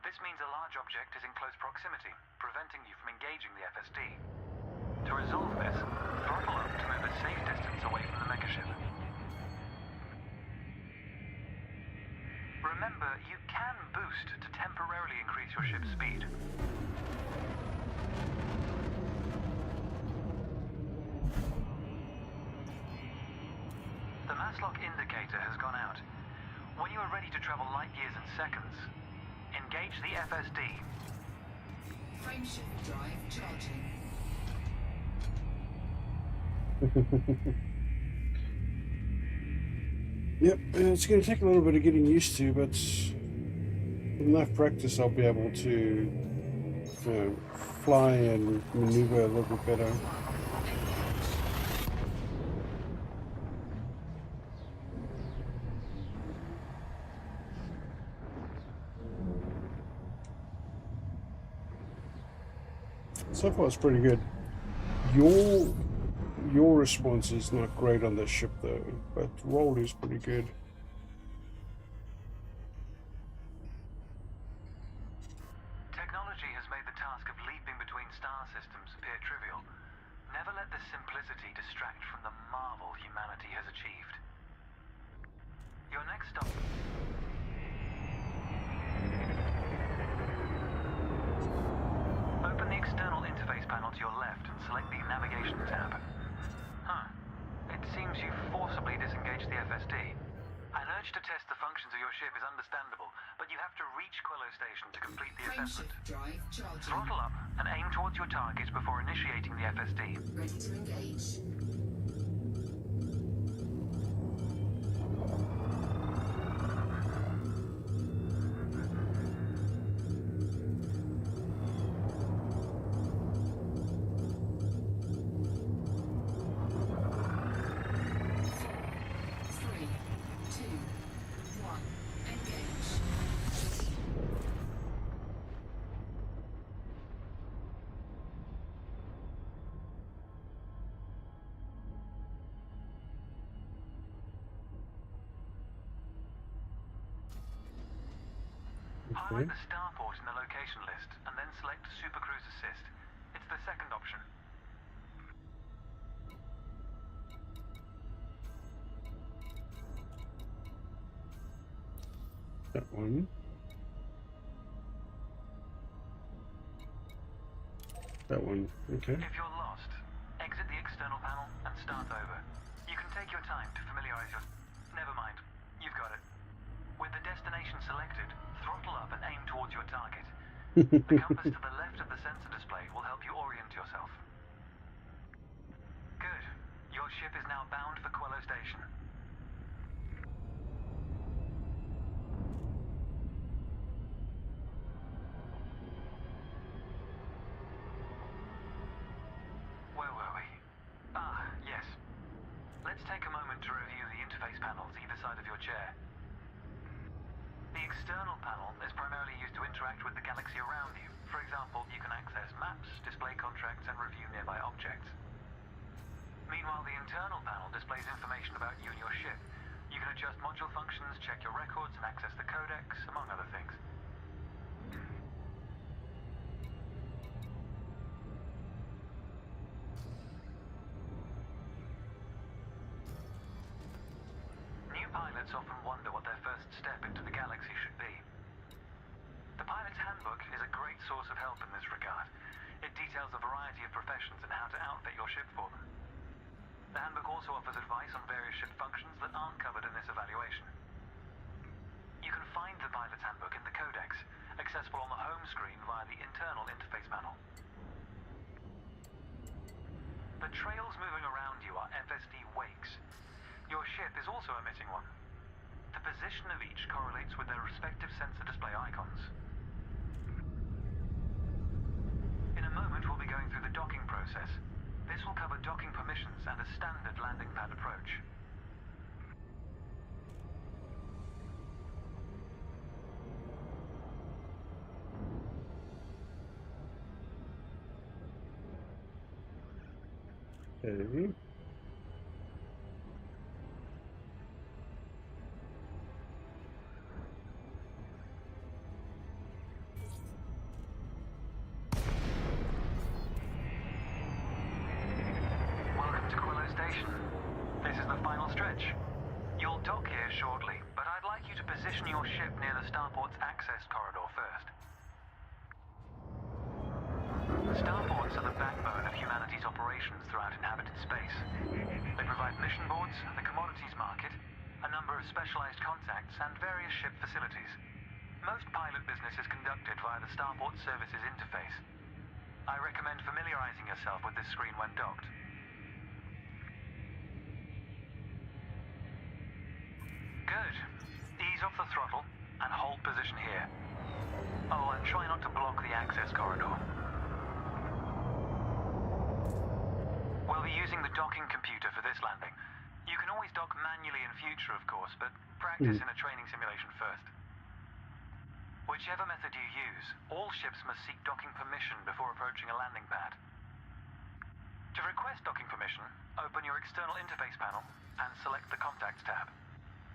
This means a large object is in close proximity, preventing you from engaging the FSD. To resolve this, throttle up to move a safe distance away from the megaship. Remember, you can boost to temporarily increase your ship's speed. The mass lock indicator has gone out. When you are ready to travel light years in seconds, engage the FSD. Frameshift drive charging. Yep, it's going to take a little bit of getting used to, but with enough practice I'll be able to fly and maneuver a little bit better. So far it's pretty good. Your response is not great on this ship though, but roll is pretty good. Technology has made the task of leaping between star systems appear trivial. Never let this simplicity distract from the marvel humanity has achieved. Your next stop... Open the external interface panel to your left Throttle up and aim towards your target before initiating the FSD. Ready to engage. Highlight the starport in the location list, and then select Super Cruise Assist. It's the second option. That one. That one. Okay. If you're lost, exit the external panel and start over. You can take your time to familiarize yourself. Never mind. You've got it. With the destination selected, throttle up and aim towards your target. The compass to the left of the sensor display will help you orient yourself. Good. Your ship is now bound for Quello Station. Where were we? Ah, yes. Let's take a moment to review the interface panels either side of your chair. The external panel is primarily used to interact with the galaxy around you. For example, you can access maps, display contracts, and review nearby objects. Meanwhile, the internal panel displays information about you and your ship. You can adjust module functions, check your records, and access the codex, among other things. New pilots often wonder what their first step into the galaxy should be. The Pilot's Handbook is a great source of help in this regard. It details a variety of professions and how to outfit your ship for them. The handbook also offers advice on various ship functions that aren't covered in this evaluation. You can find the Pilot's Handbook in the Codex, accessible on the home screen via the internal interface panel. The trails moving around you are FSD wakes. Your ship is also emitting one. The position of each correlates with their respective sensor display icons. In a moment, we'll be going through the docking process. This will cover docking permissions and a standard landing pad approach. Okay. Welcome to Quello Station. This is the final stretch. You'll dock here shortly, but I'd like you to position your ship near the starport's access corridor first. Starports are the backbone of humanity's operations throughout inhabited space. They provide mission boards, the commodities market, a number of specialized contacts, and various ship facilities. Most pilot business is conducted via the Starport Services interface. I recommend familiarizing yourself with this screen when docked. Good. Ease off the throttle and hold position here. Oh, and try not to block the access corridor. We'll be using the docking computer for this landing. You can always dock manually in future, of course, but practice in a training simulation first. Whichever method you use, all ships must seek docking permission before approaching a landing pad. To request docking permission, open your external interface panel and select the Contacts tab.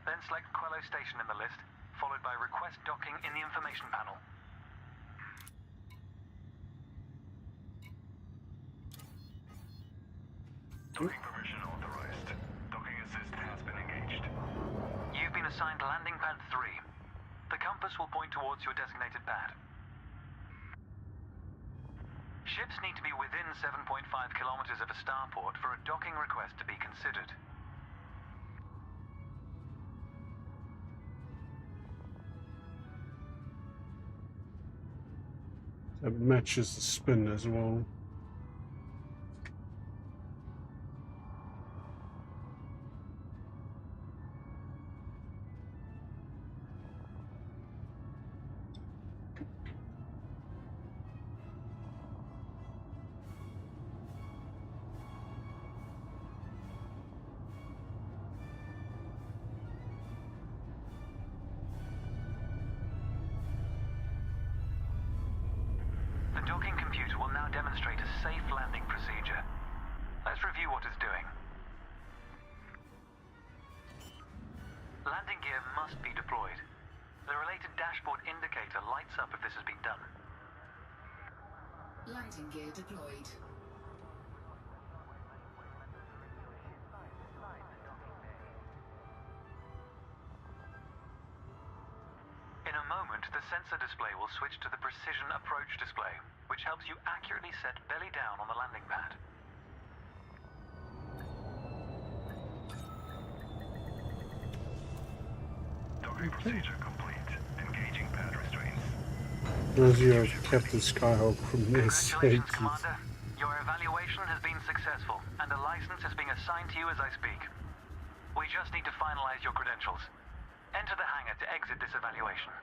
Then select Quello Station in the list, followed by Request Docking in the information panel. Docking permission authorized. Docking assist has been engaged. You've been assigned landing pad 3. The compass will point towards your designated pad. Ships need to be within 7.5 kilometers of a starport for a docking request to be considered. That matches the spin as well. The docking computer will now demonstrate a safe landing procedure. Let's review what it's doing. Landing gear must be deployed. The related dashboard indicator lights up if this has been done. Landing gear deployed. In a moment, the sensor display will switch to the precision approach display, which helps you accurately set belly down on the landing pad. Docking procedure complete. Engaging pad restraints. As you have Captain Skyhawk from this. Congratulations, Commander. Your evaluation has been successful, and a license is being assigned to you as I speak. We just need to finalize your credentials. Enter the hangar to exit this evaluation.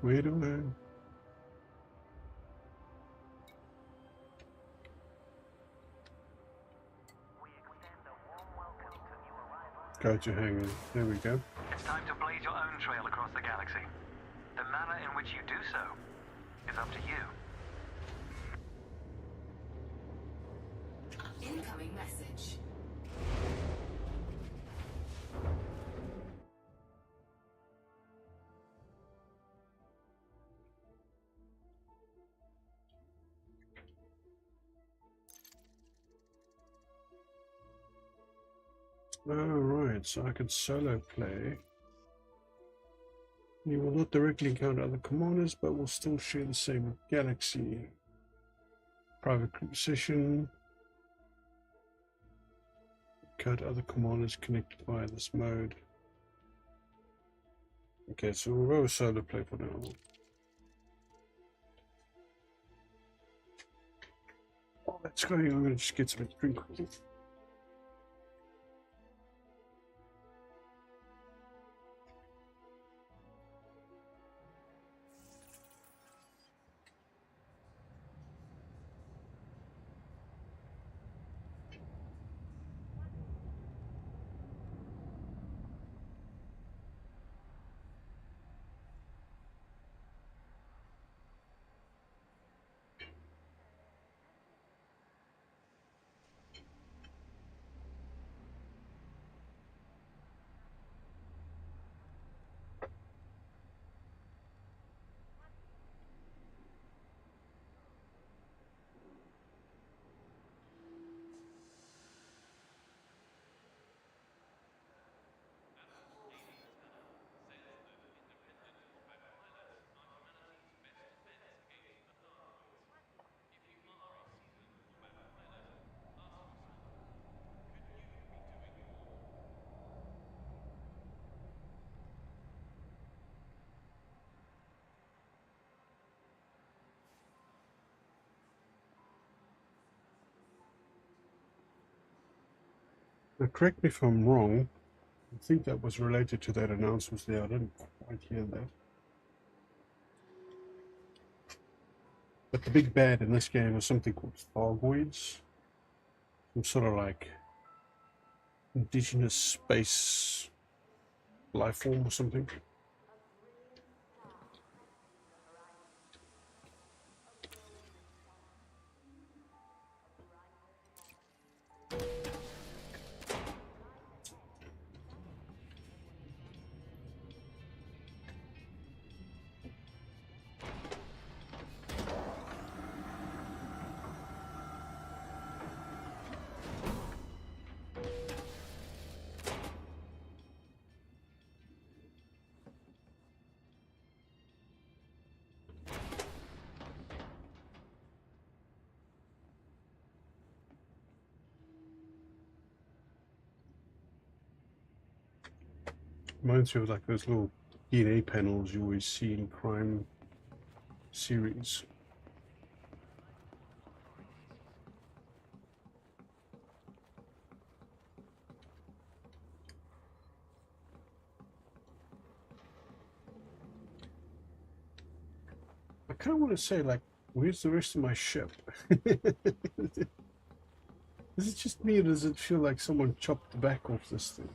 Wait a minute. Go to hangar. There we go. It's time to blaze your own trail across the galaxy. The manner in which you do so is up to you. Incoming message. Alright, so I can solo play. You will not directly encounter other commanders, but will still share the same galaxy. Private group session. Encounter other commanders connected via this mode. Okay, so we'll go solo play for now. While that's going, I'm going to just get some drink. Now, correct me if I'm wrong. I think that was related to that announcement there. I didn't quite hear that. But the big bad in this game is something called Thargoids. Some sort of like indigenous space life form or something. Reminds me of like those little DNA panels you always see in crime series. I kind of want to say, like, where's the rest of my ship? Is it just me, or does it feel like someone chopped the back off this thing?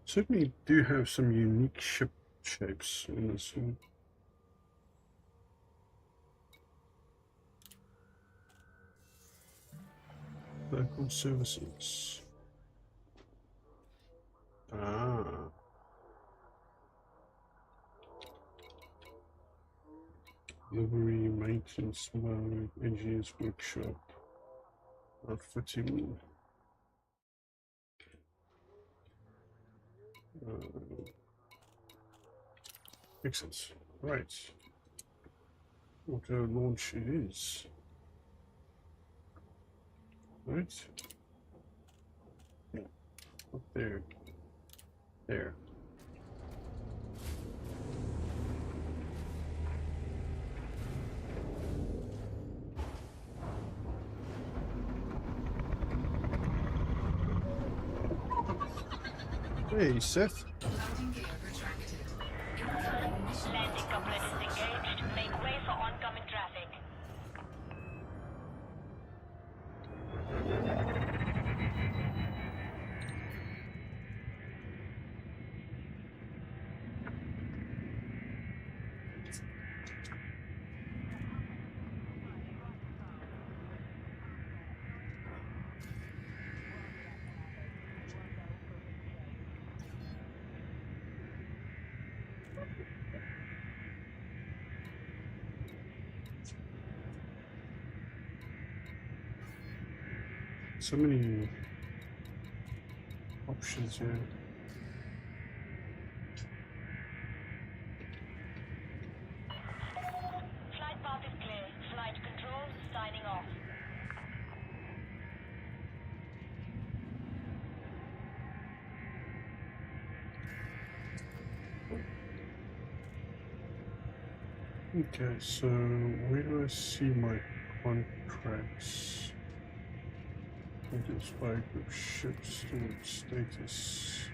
Certainly do have some unique ship shapes in this one. Local services. Ah. Livery, maintenance mode, engineer's workshop, outfitting. Excellent. Right. Auto launch it is. Right. Yeah. Up there. There. Hey, Seth. Landing gear retracted. Landing couplet is engaged. Make way for oncoming traffic. So many options here. Flight path is clear. Flight control signing off. Okay, so where do I see my contracts? Identify group ship storage status.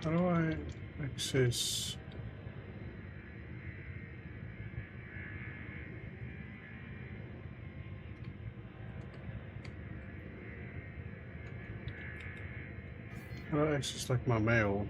How do I access? How do I access like my mail?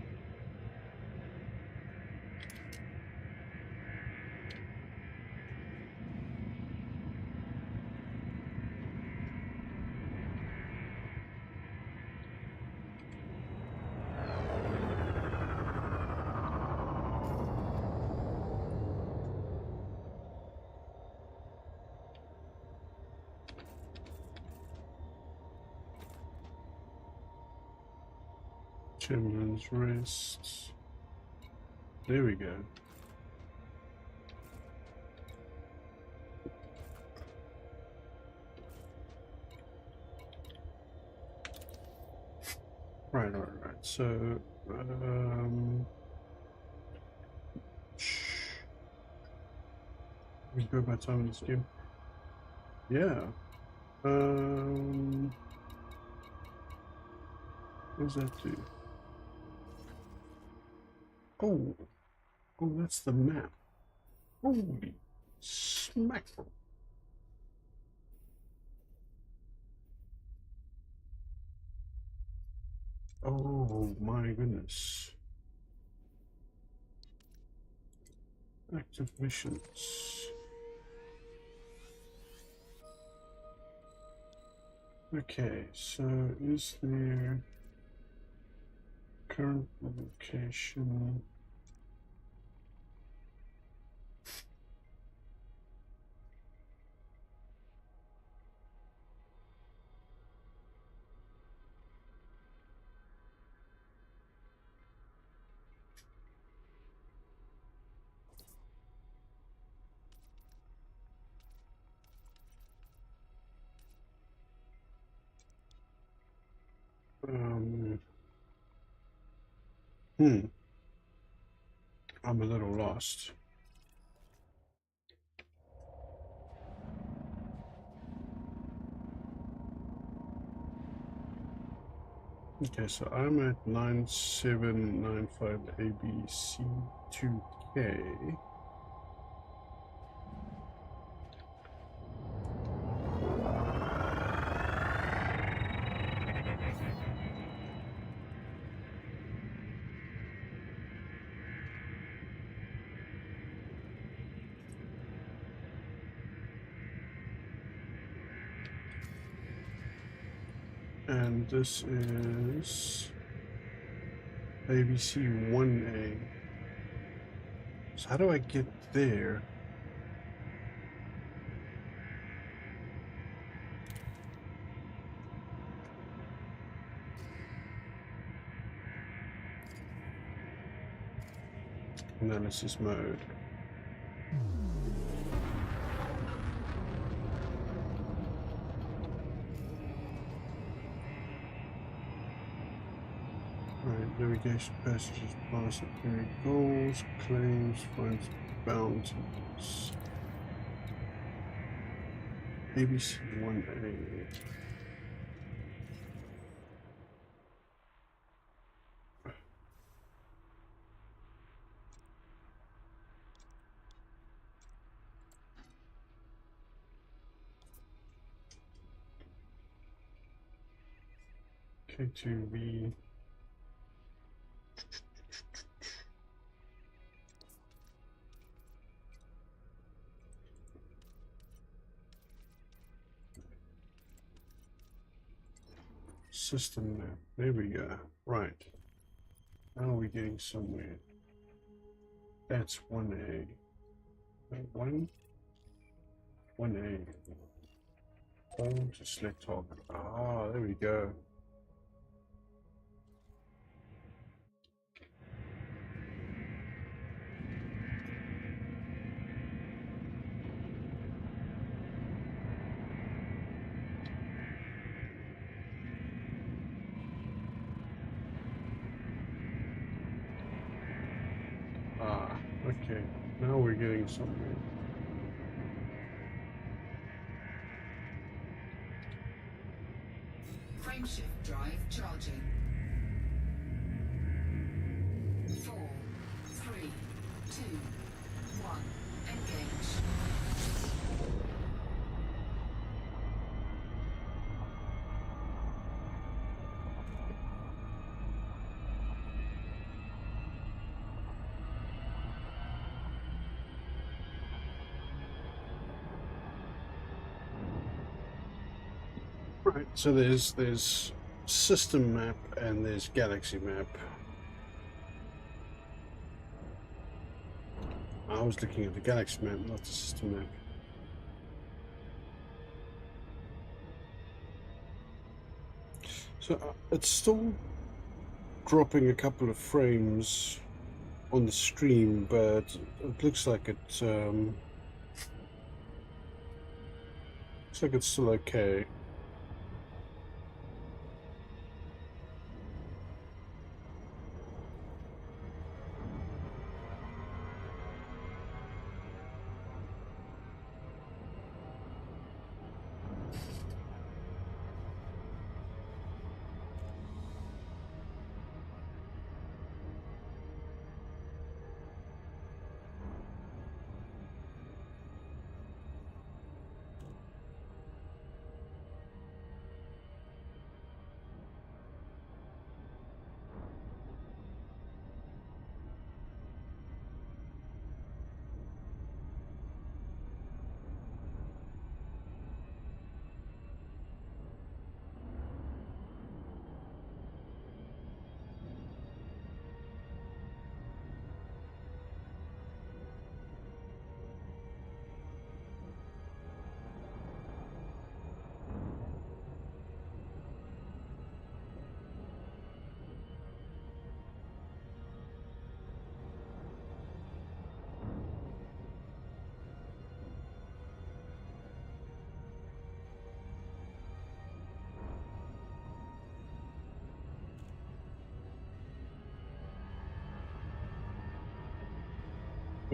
Children's wrists. There we go. Right. So, we go by time in this game. Yeah. What does that do? Oh, that's the map. Holy smackerel! Oh my goodness. Active missions. Okay, so is there current location? I'm a little lost. Okay, so I'm at 9795 ABC2K. And this is ABC 1A. So how do I get there? Analysis mode. Right, navigation, passages, past period goals, claims, finds, bounties. ABC 1A. K2B. System map. There we go. Right. Now we're getting somewhere. That's 1A. 1A. Home to select target. Ah, there we go. Ah, okay. Now we're getting somewhere. Frameshift drive charging. 4, 3, 2, 1. Engage. Right, so there's system map and there's galaxy map. I was looking at the galaxy map, not the system map. So it's still dropping a couple of frames on the stream, but it looks like it's still okay.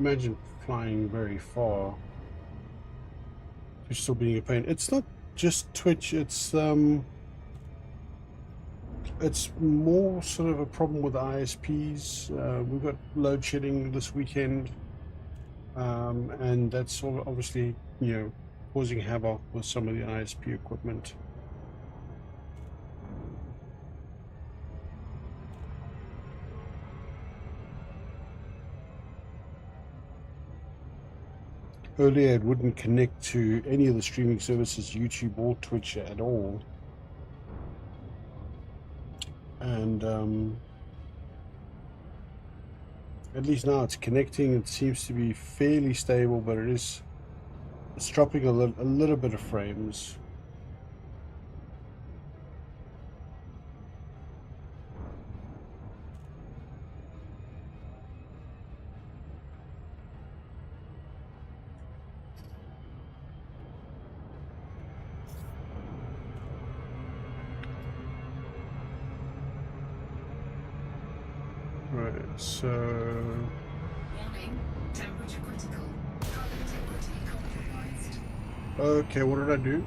imagine flying very far. You're still being a pain. It's not just Twitch. It's more sort of a problem with ISPs. We've got load shedding this weekend, and that's obviously, you know, causing havoc with some of the ISP equipment. Earlier, it wouldn't connect to any of the streaming services, YouTube or Twitch at all. And at least now it's connecting. It seems to be fairly stable, but it's dropping a little bit of frames. Right, so Warning, temperature critical. Cargo integrity compromised. okay, what did I do?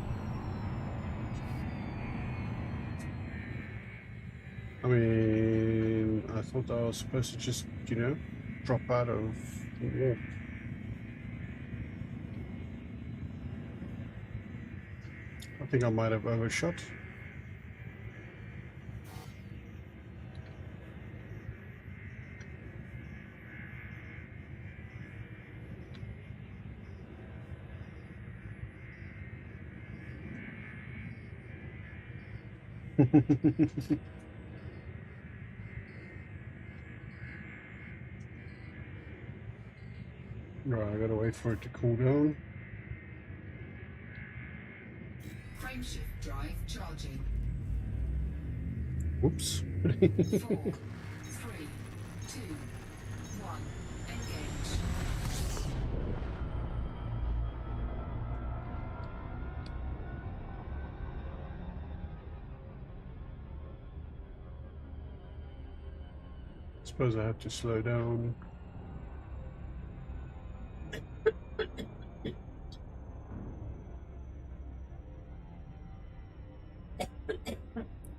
I mean, I thought I was supposed to just, you know, drop out of the warp. I think I might have overshot. Right, I gotta wait for it to cool down. Frameshift drive charging. Whoops. 4, 3, 2, 1. Engage. Suppose I have to slow down.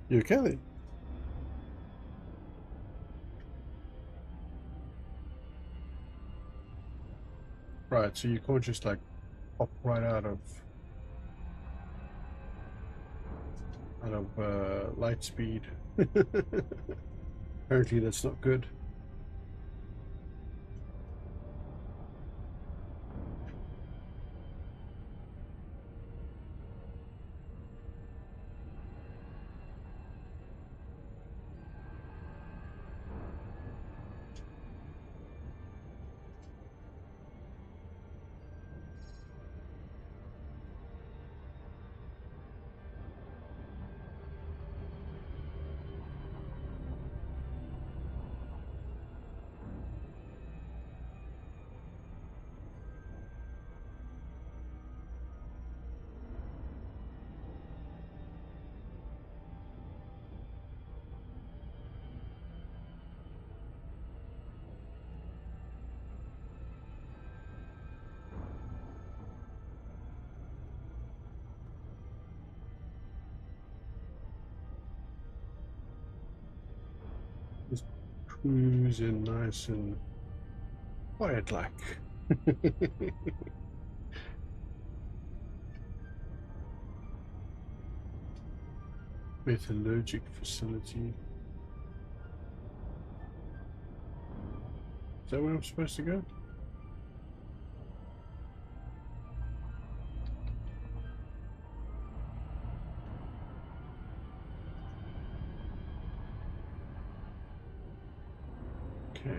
You okay then? Right, so you can't just like pop right out of light speed. Apparently that's not good. Just cruising nice and quiet like. Metallurgic facility. Is that where I'm supposed to go? Okay.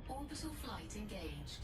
Orbital flight engaged.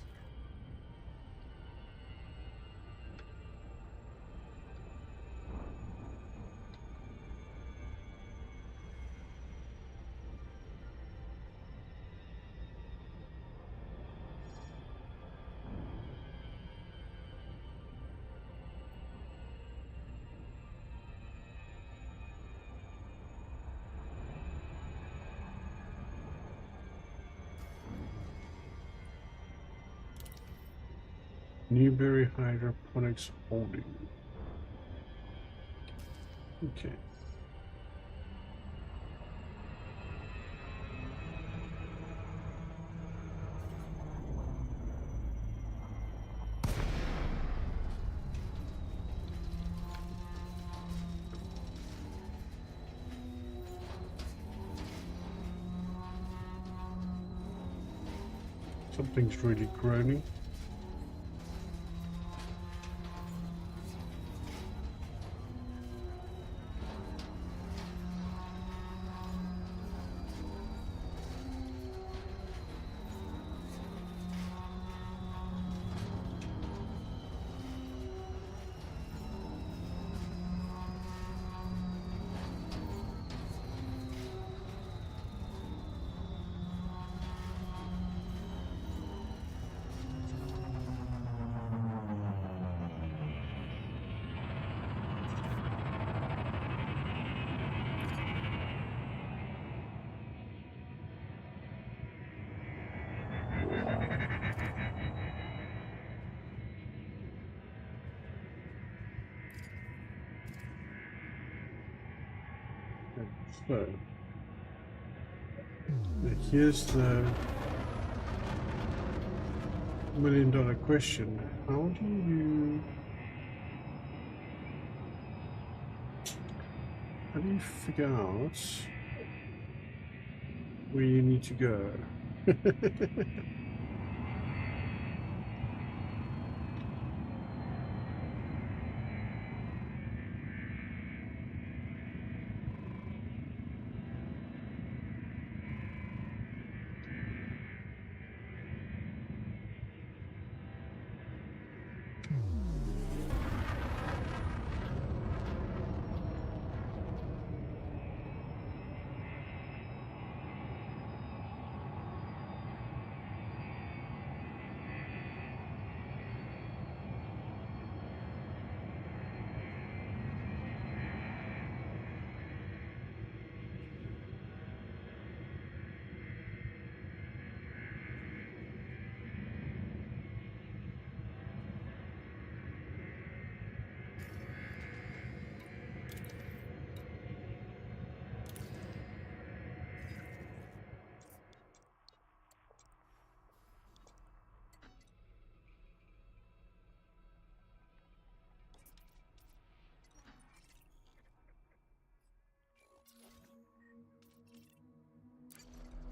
Newberry Hydroponics Holding. Okay. Something's really groaning. So, here's the $1,000,000 question. How do you figure out where you need to go?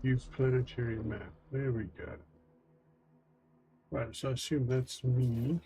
Use planetary map. There we go. Right, so I assume that's me.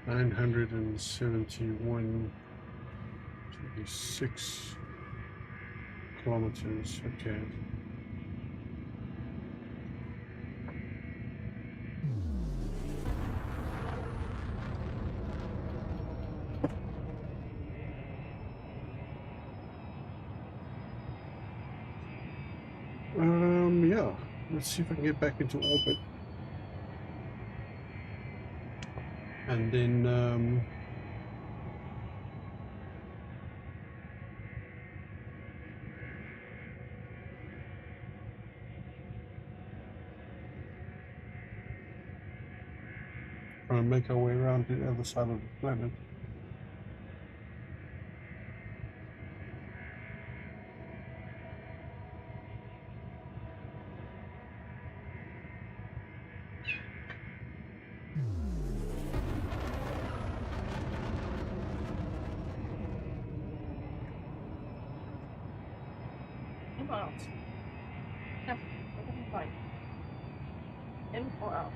$971.26 kilometers. Okay. Yeah. Let's see if I can get back into orbit. And then, try and make our way around the other side of the planet. In or out? Yeah, fine. In or out?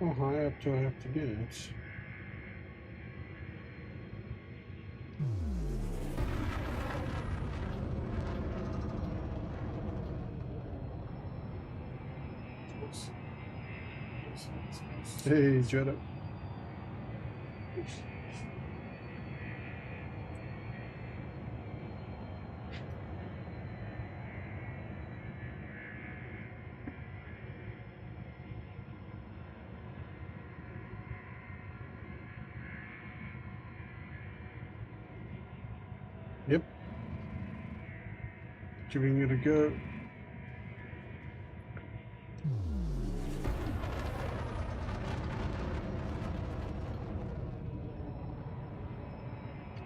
How high up do I have to get? Hey, Jetta. Yep. Giving it a go.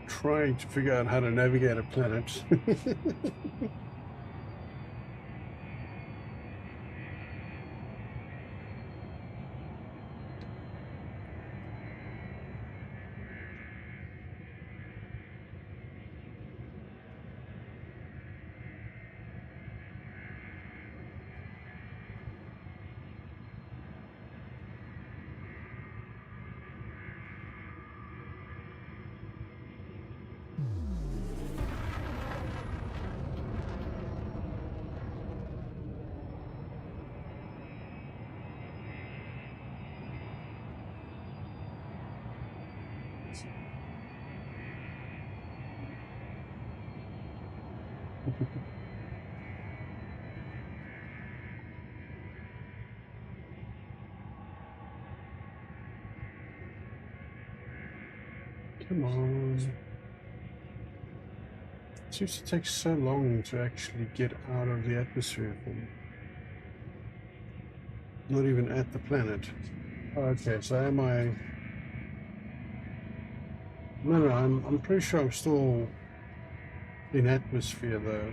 Trying to figure out how to navigate a planet. Come on. It seems to take so long to actually get out of the atmosphere for me. Not even at the planet. Okay, so am I... No, I'm pretty sure I'm still in atmosphere though.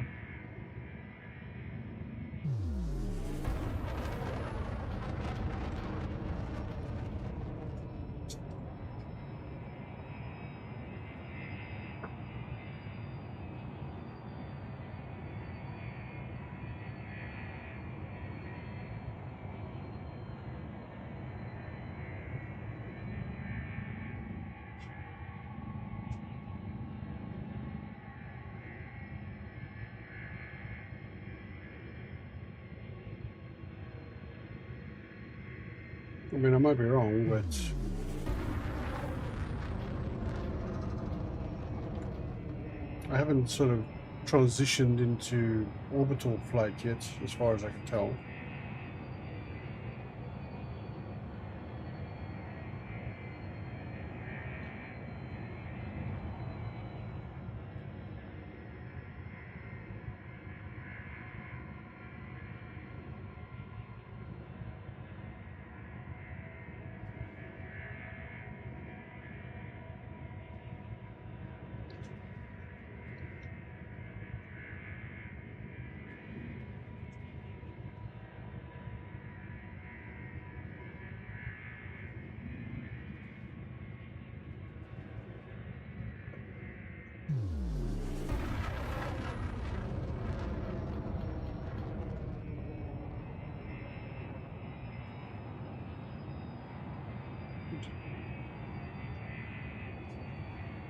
I mean, I might be wrong, but I haven't sort of transitioned into orbital flight yet, as far as I can tell.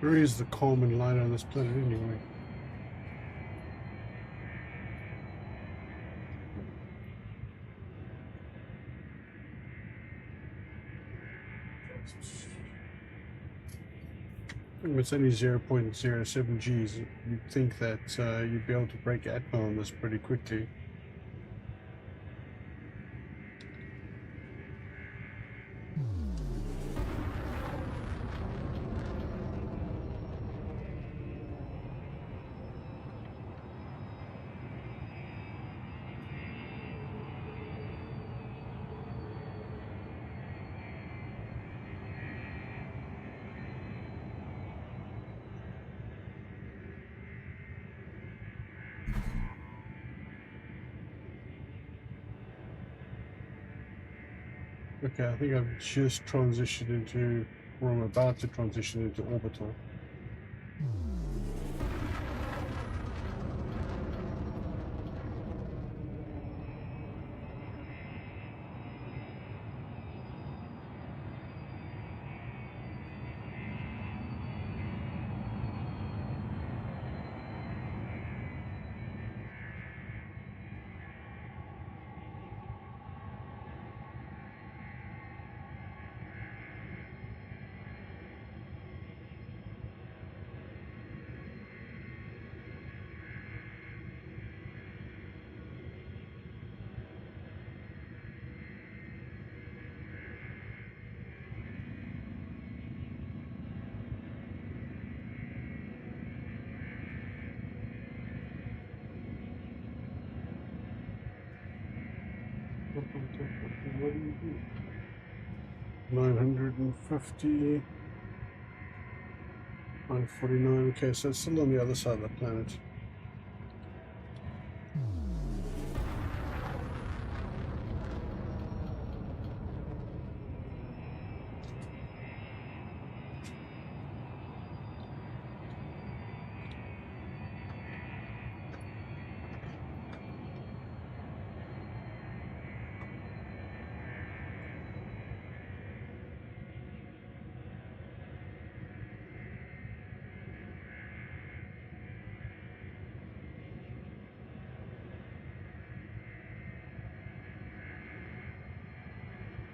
Where is the common line on this planet anyway? It's only 0.07 Gs. You'd think that you'd be able to break Atmo on this pretty quickly. Okay, I think I've just transitioned into, or I'm about to transition into orbital. What do you do? 950. 949. Okay, so it's still on the other side of the planet.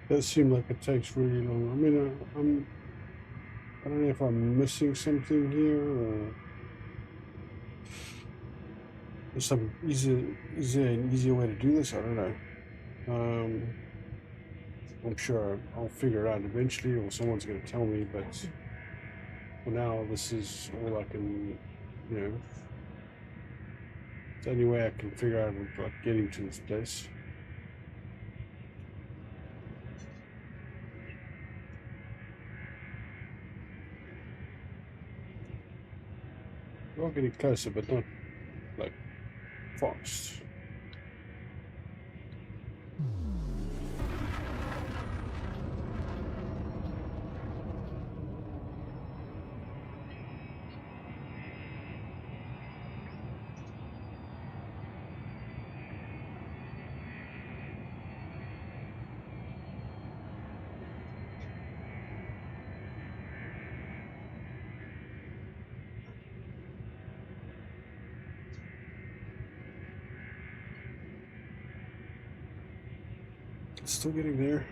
Does seem like it takes really long. I mean, I don't know if I'm missing something here, or is there an easier way to do this? I don't know. I'm sure I'll figure it out eventually, or someone's going to tell me. But for now, this is all I can, it's the only way I can figure out like getting to this place. We're getting closer, but not like fast. Still getting there.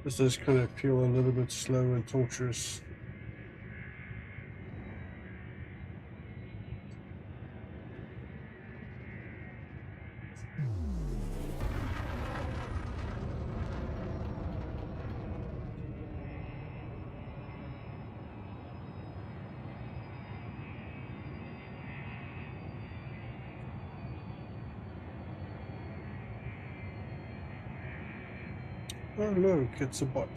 This does kind of feel a little bit slow and torturous. Oh look, it's a bot.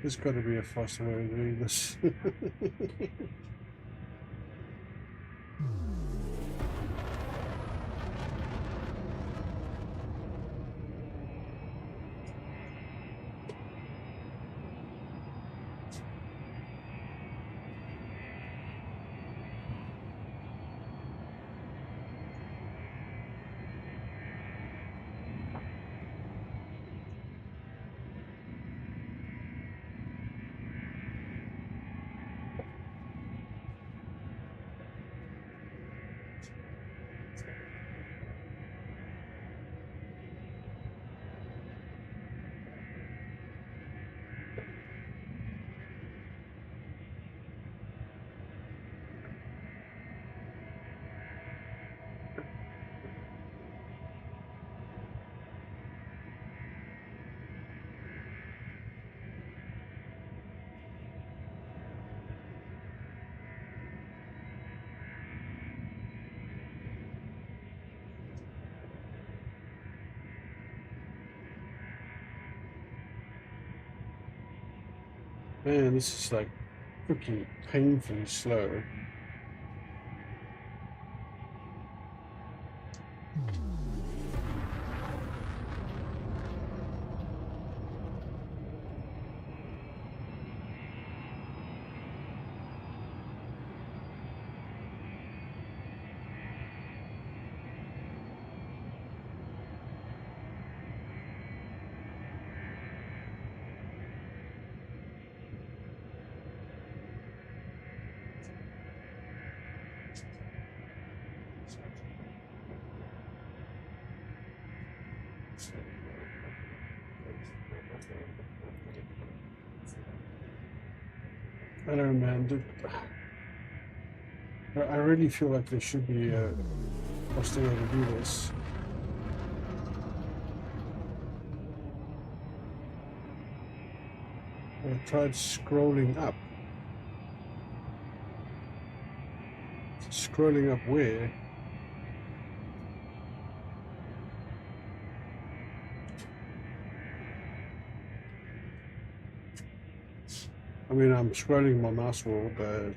There's got to be a faster way of doing this. Man, this is like freaking painfully slow. I don't know, man. I really feel like there should be a faster way to do this. I tried scrolling up. Scrolling up where? I mean, I'm scrolling my mouse wheel, but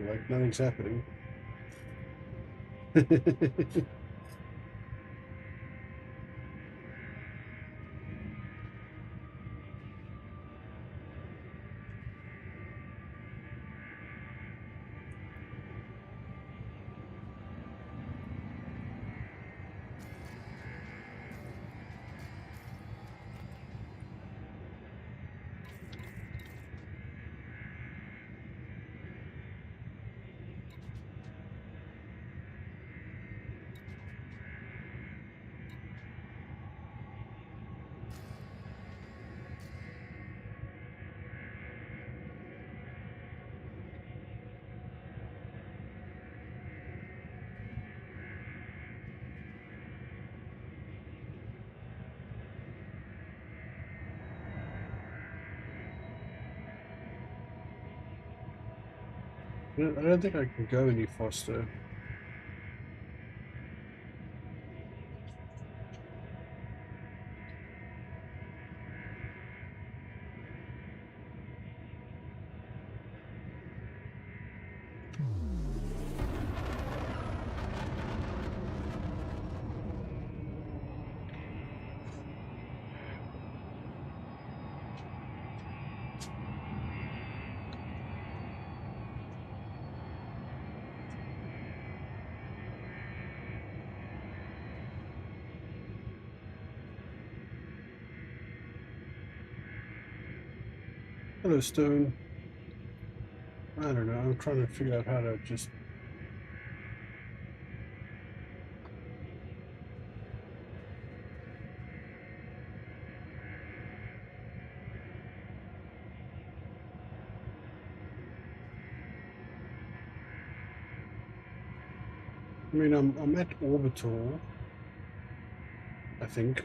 like nothing's happening. I don't think I can go any faster. Hello, Stone. I don't know. I'm trying to figure out how to just. I mean, I'm at orbital, I think.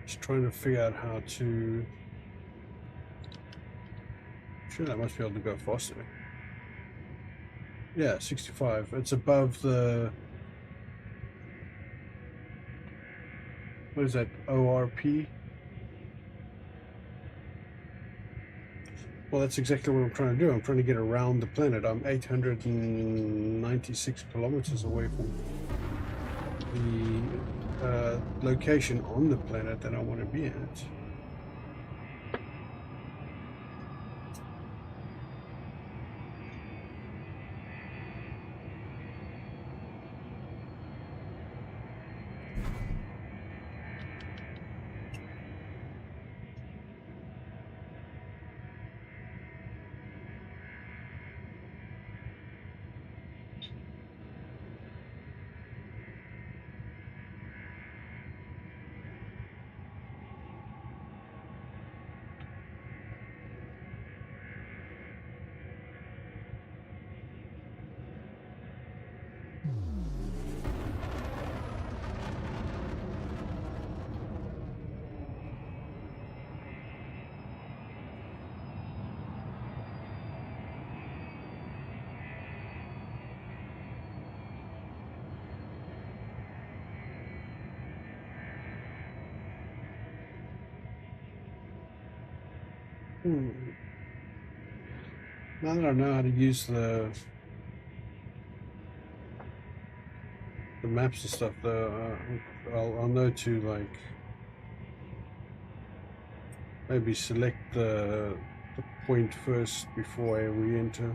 Just trying to figure out how to. Sure, I must be able to go faster. Yeah, 65. It's above the. What is that? ORP? Well, that's exactly what I'm trying to do. I'm trying to get around the planet. I'm 896 kilometers away from the location on the planet that I want to be at. Now that I know how to use the maps and stuff, though, I'll know to like maybe select the point first before I re-enter.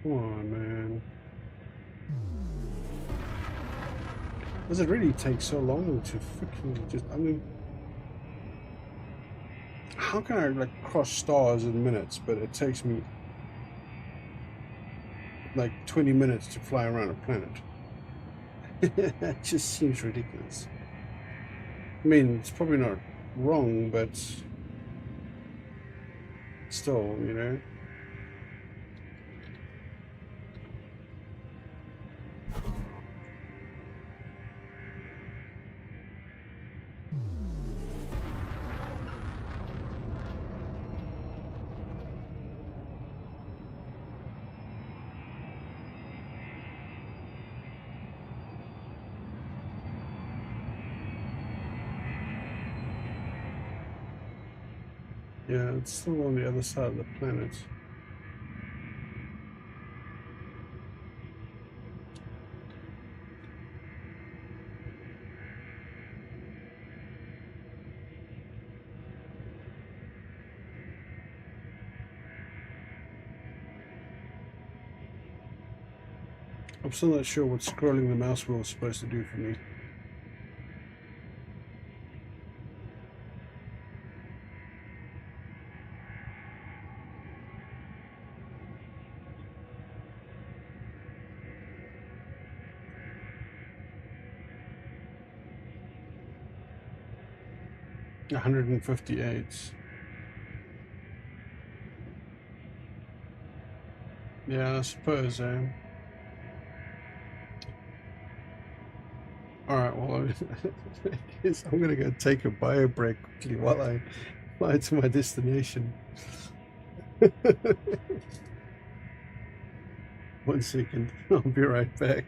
Come on, man. Does it really take so long to freaking just, I mean, how can I like cross stars in minutes, but it takes me like 20 minutes to fly around a planet? That just seems ridiculous. I mean, it's probably not wrong, but still, you know. Yeah, it's still on the other side of the planet. I'm still not sure what scrolling the mouse wheel is supposed to do for me. $158. Yeah, I suppose. Alright, well, I guess I'm gonna go take a bio break quickly while I fly to my destination. 1 second, I'll be right back.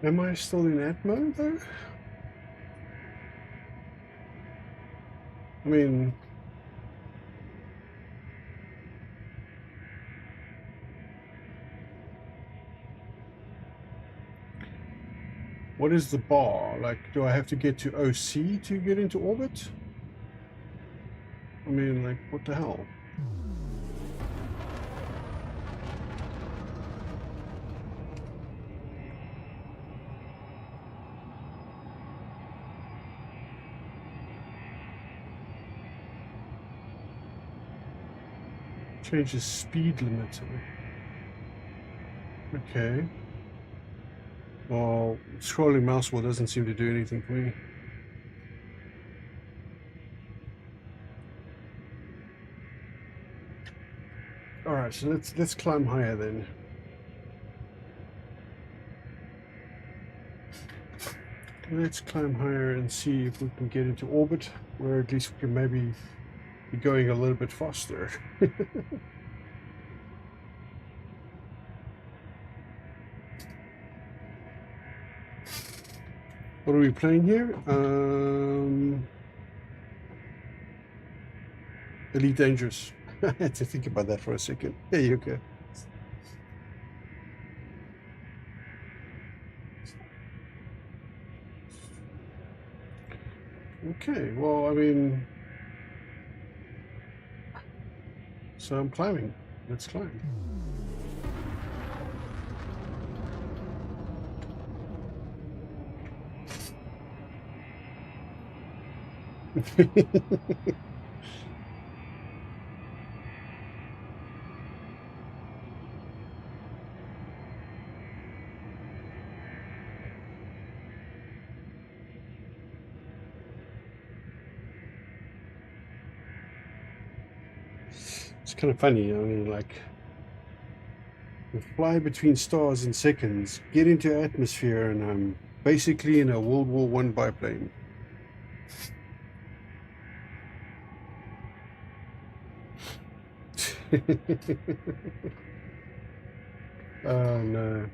Am I still in that mode though? I mean, what is the bar? Like, do I have to get to OC to get into orbit? I mean, like, what the hell? Change the speed limiter. Okay. Well, scrolling mouse wheel doesn't seem to do anything for me. Alright, so let's climb higher then. Let's climb higher and see if we can get into orbit, where at least we can maybe be going a little bit faster. What are we playing here? Elite Dangerous. I had to think about that for a second. There you go. Okay, well, I mean, so I'm climbing. Let's climb. It's kind of funny, I mean, like, we fly between stars in seconds, get into atmosphere, and I'm basically in a World War I biplane. Oh no.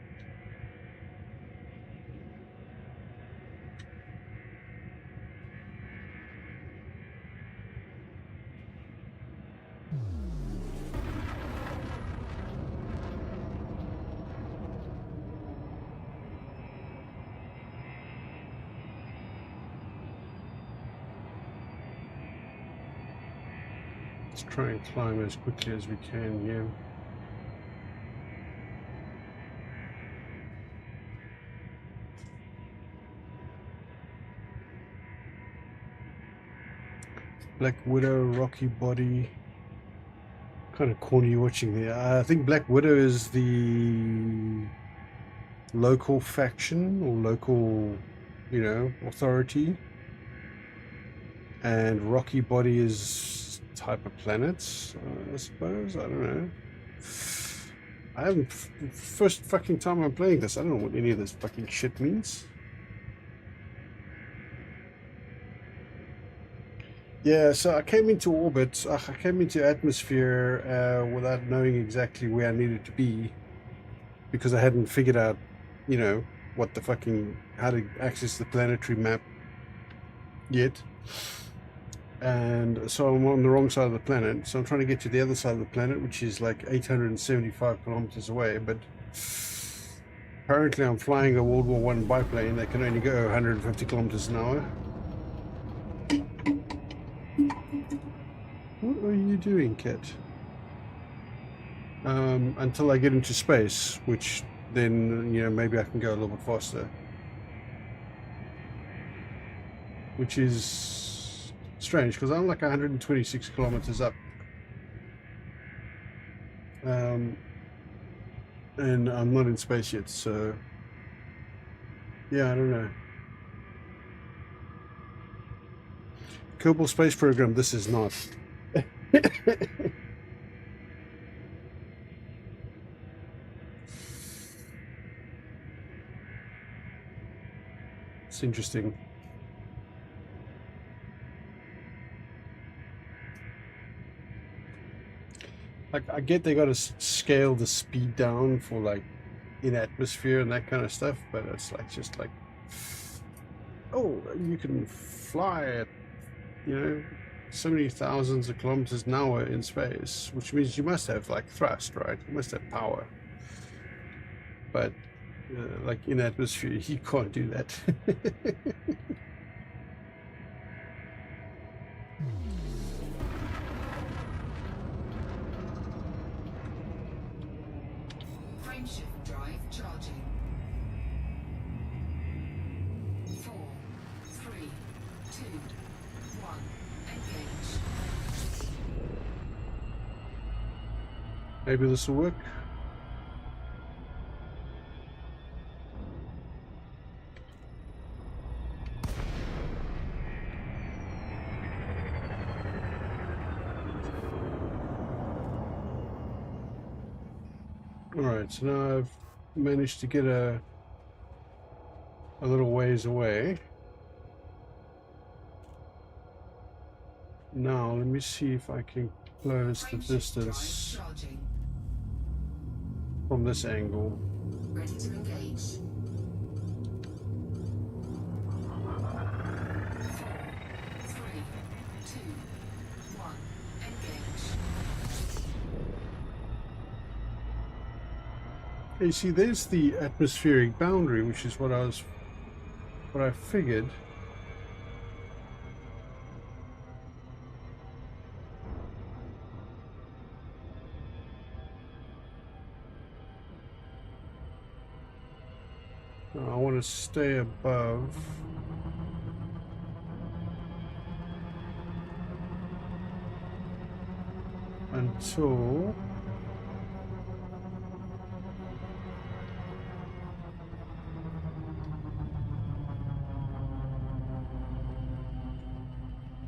Let's try and climb as quickly as we can here. Black Widow, Rocky Body. Kind of corny watching there. I think Black Widow is the local faction or local, you know, authority. And Rocky Body is type of planets, I suppose. I don't know. I haven't. First fucking time I'm playing this. I don't know what any of this fucking shit means. Yeah, so I came into orbit, I came into atmosphere without knowing exactly where I needed to be, because I hadn't figured out, you know, what the fucking, how to access the planetary map yet. And so I'm on the wrong side of the planet, so I'm trying to get to the other side of the planet, which is like 875 kilometers away, but apparently I'm flying a World War I biplane that can only go 150 kilometers an hour. What are you doing, Cat? Until I get into space, which then, you know, maybe I can go a little bit faster. Which is strange, because I'm like 126 kilometers up. And I'm not in space yet, so... yeah, I don't know. Kerbal Space Program, this is not. It's interesting. Like, I get they got to scale the speed down for like in atmosphere and that kind of stuff, but it's like just like, oh, you can fly at, you know, so many thousands of kilometers an hour in space, which means you must have like thrust, right? You must have power. But like in atmosphere, you can't do that. Frameshift drive charging. 4, 3, 2, 1. Engage. Maybe this will work. Alright, so now I've managed to get a little ways away. Now let me see if I can close the distance from this angle. Ready to engage. 4, 3, 2, 1, engage. Okay, see, there's the atmospheric boundary, which is what I figured. I want to stay above. Until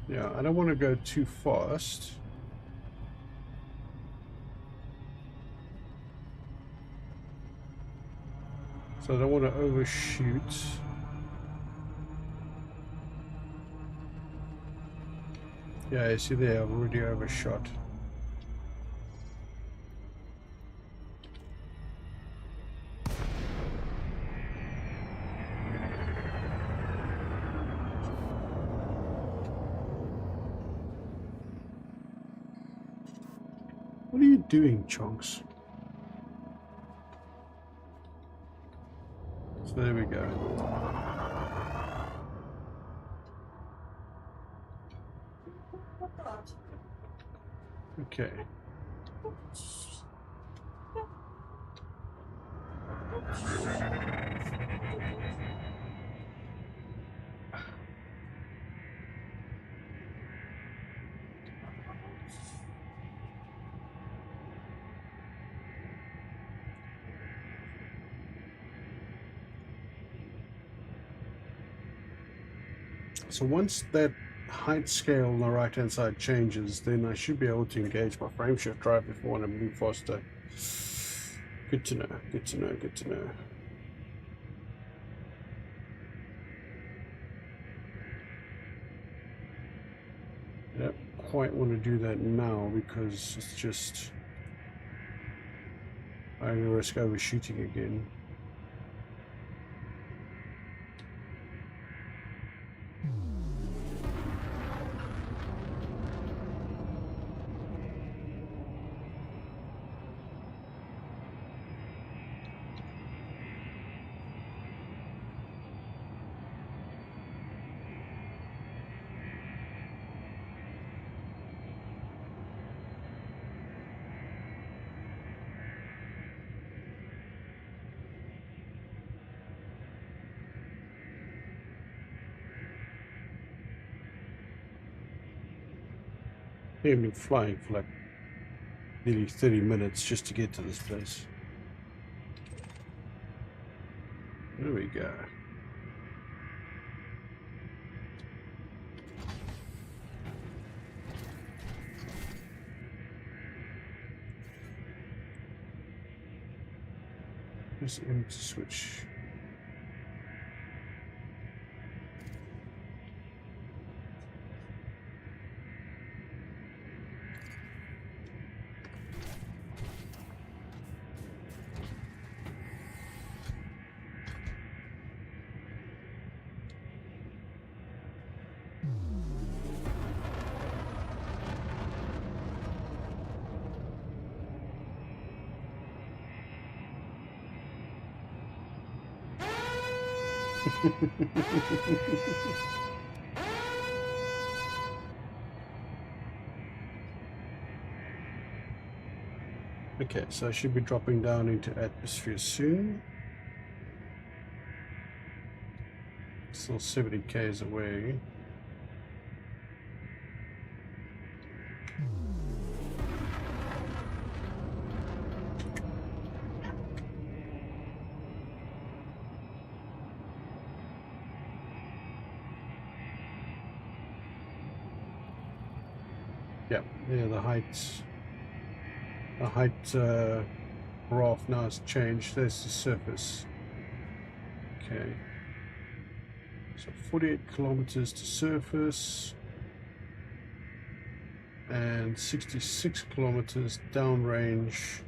yeah, I don't want to go too fast. So I don't want to overshoot. Yeah, you see there, I've already overshot. What are you doing, Chunks? So there we go. Okay. So once that height scale on the right hand side changes, then I should be able to engage my frameshift drive if I want to move faster. Good to know, good to know, good to know. I don't quite want to do that now because it's just I risk overshooting again. I've been flying for like nearly 30 minutes just to get to this place. There we go. Just M to switch. Okay, so I should be dropping down into atmosphere soon. Still 70 k's away. Yeah, yeah, the height graph now has changed. There's the surface. Okay. So 48 kilometers to surface and 66 kilometers downrange.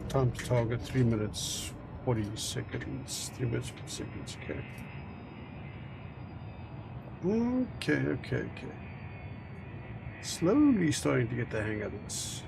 Time to target 3 minutes 40 seconds. 3 minutes 40 seconds. Okay. Okay. Slowly starting to get the hang of this.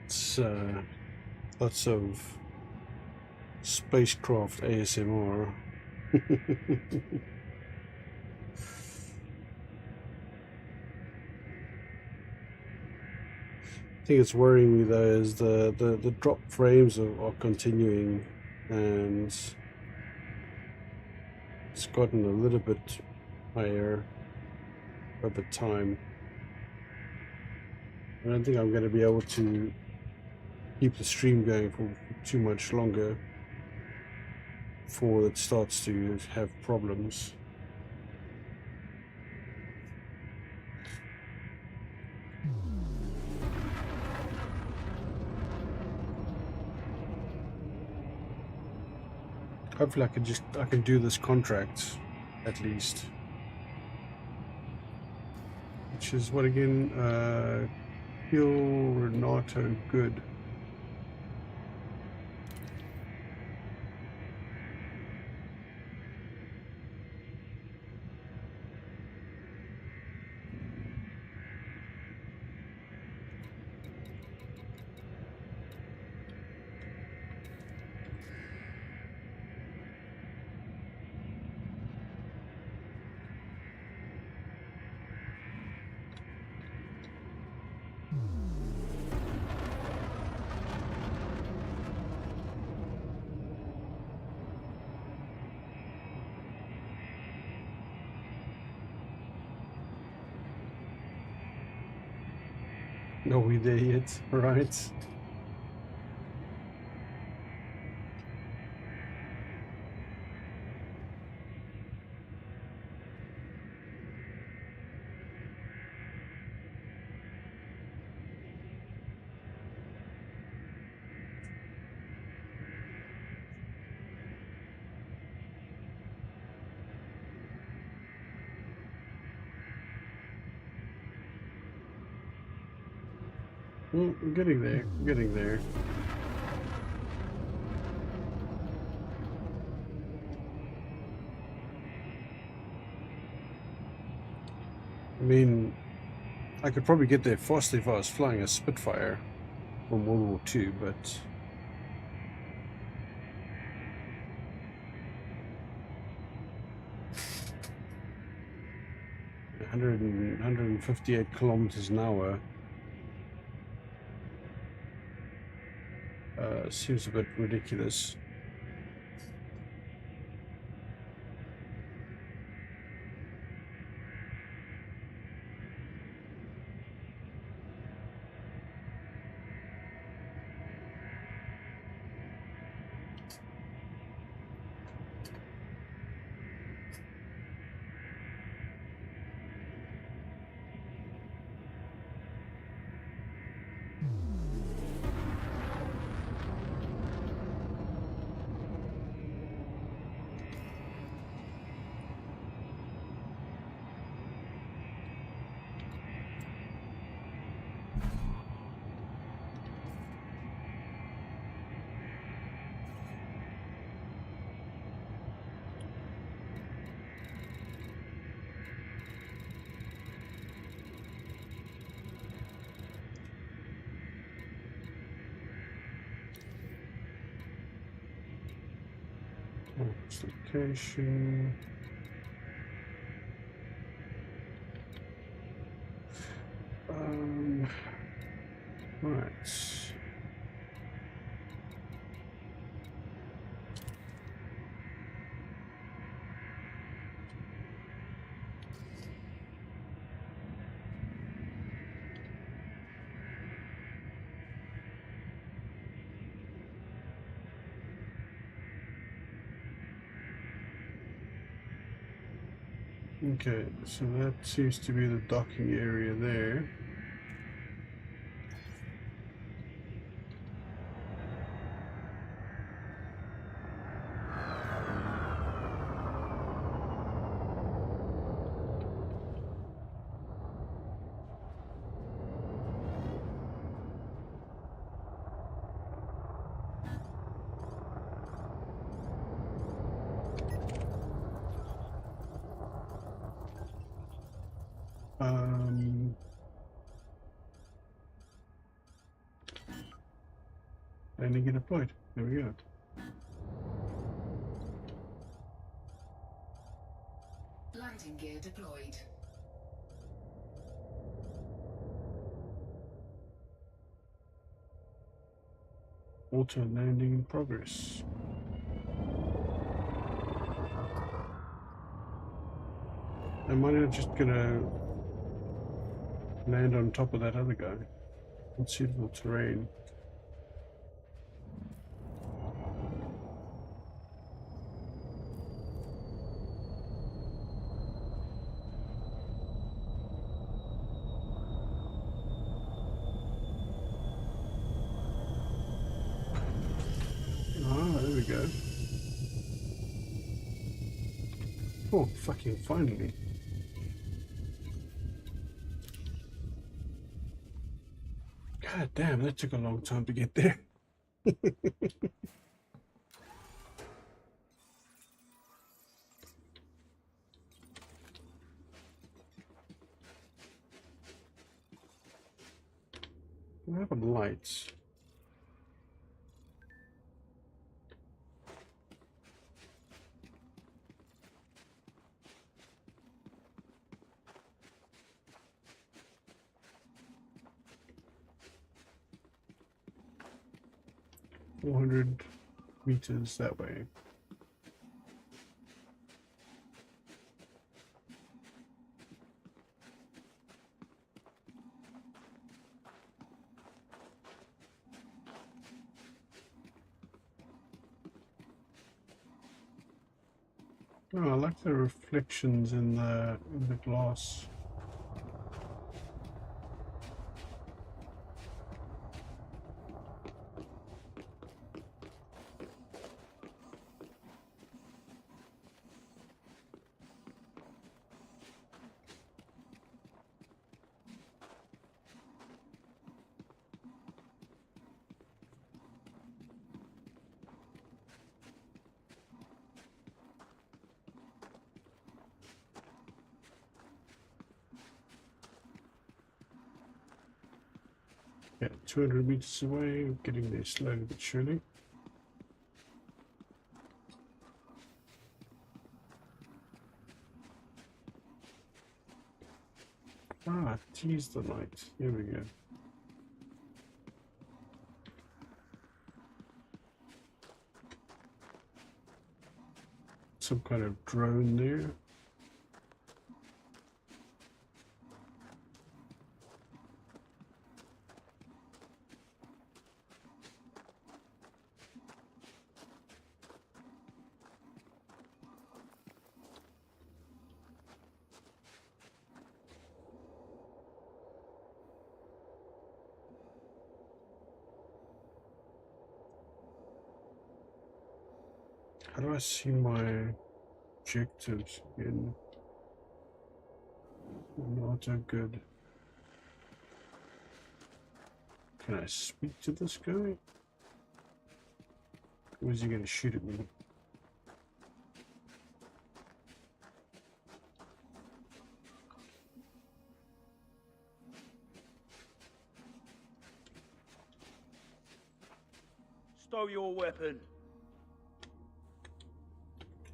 It's lots of spacecraft ASMR. I think it's worrying me though is the drop frames are continuing, and it's gotten a little bit higher over time. I don't think I'm going to be able to keep the stream going for too much longer before it starts to have problems. Hopefully I can do this contract at least. Which is what again? Kill Renato Good. No, we there yet, right? I'm getting there. I'm getting there. I mean, I could probably get there faster if I was flying a Spitfire from World War II, but – 158 kilometers an hour seems a bit ridiculous. Focus location. Right. Okay, so that seems to be the docking area there. Landing get deployed. There we go. Landing gear deployed. Auto landing in progress. Am I not just gonna land on top of that other guy? Unsuitable terrain. There we go. Oh, fucking finally. God damn, that took a long time to get there. What happened to lights? $400 that way. Oh, I like the reflections in the glass. Yeah, 200 meters away, getting there slowly but surely. Ah, tease the light. Here we go. Some kind of drone there. How do I see my objectives again? Not so good. Can I speak to this guy? Or is he going to shoot at me? Stow your weapon.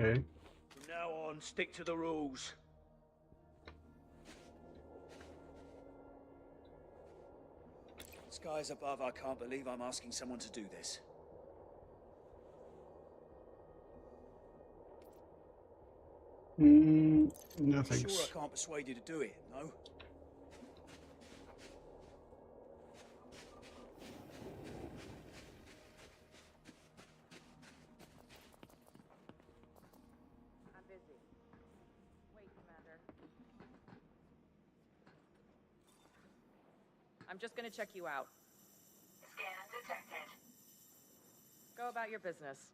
Okay. From now on, stick to the rules. Skies above, I can't believe I'm asking someone to do this. No thanks. Sure, I can't persuade you to do it, no? I'm busy. Wait, Commander. I'm just gonna check you out. Scan detected. Go about your business.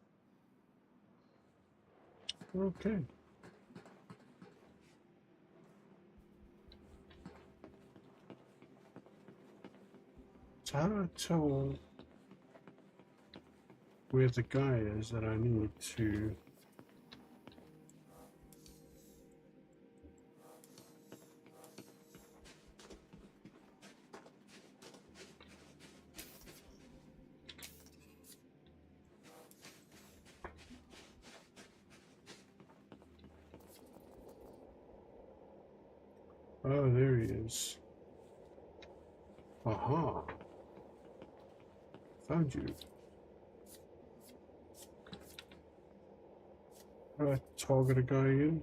Okay. So how do I tell where the guy is that I need to... Oh, there he is. Aha. Found you. Alright, target a guy again.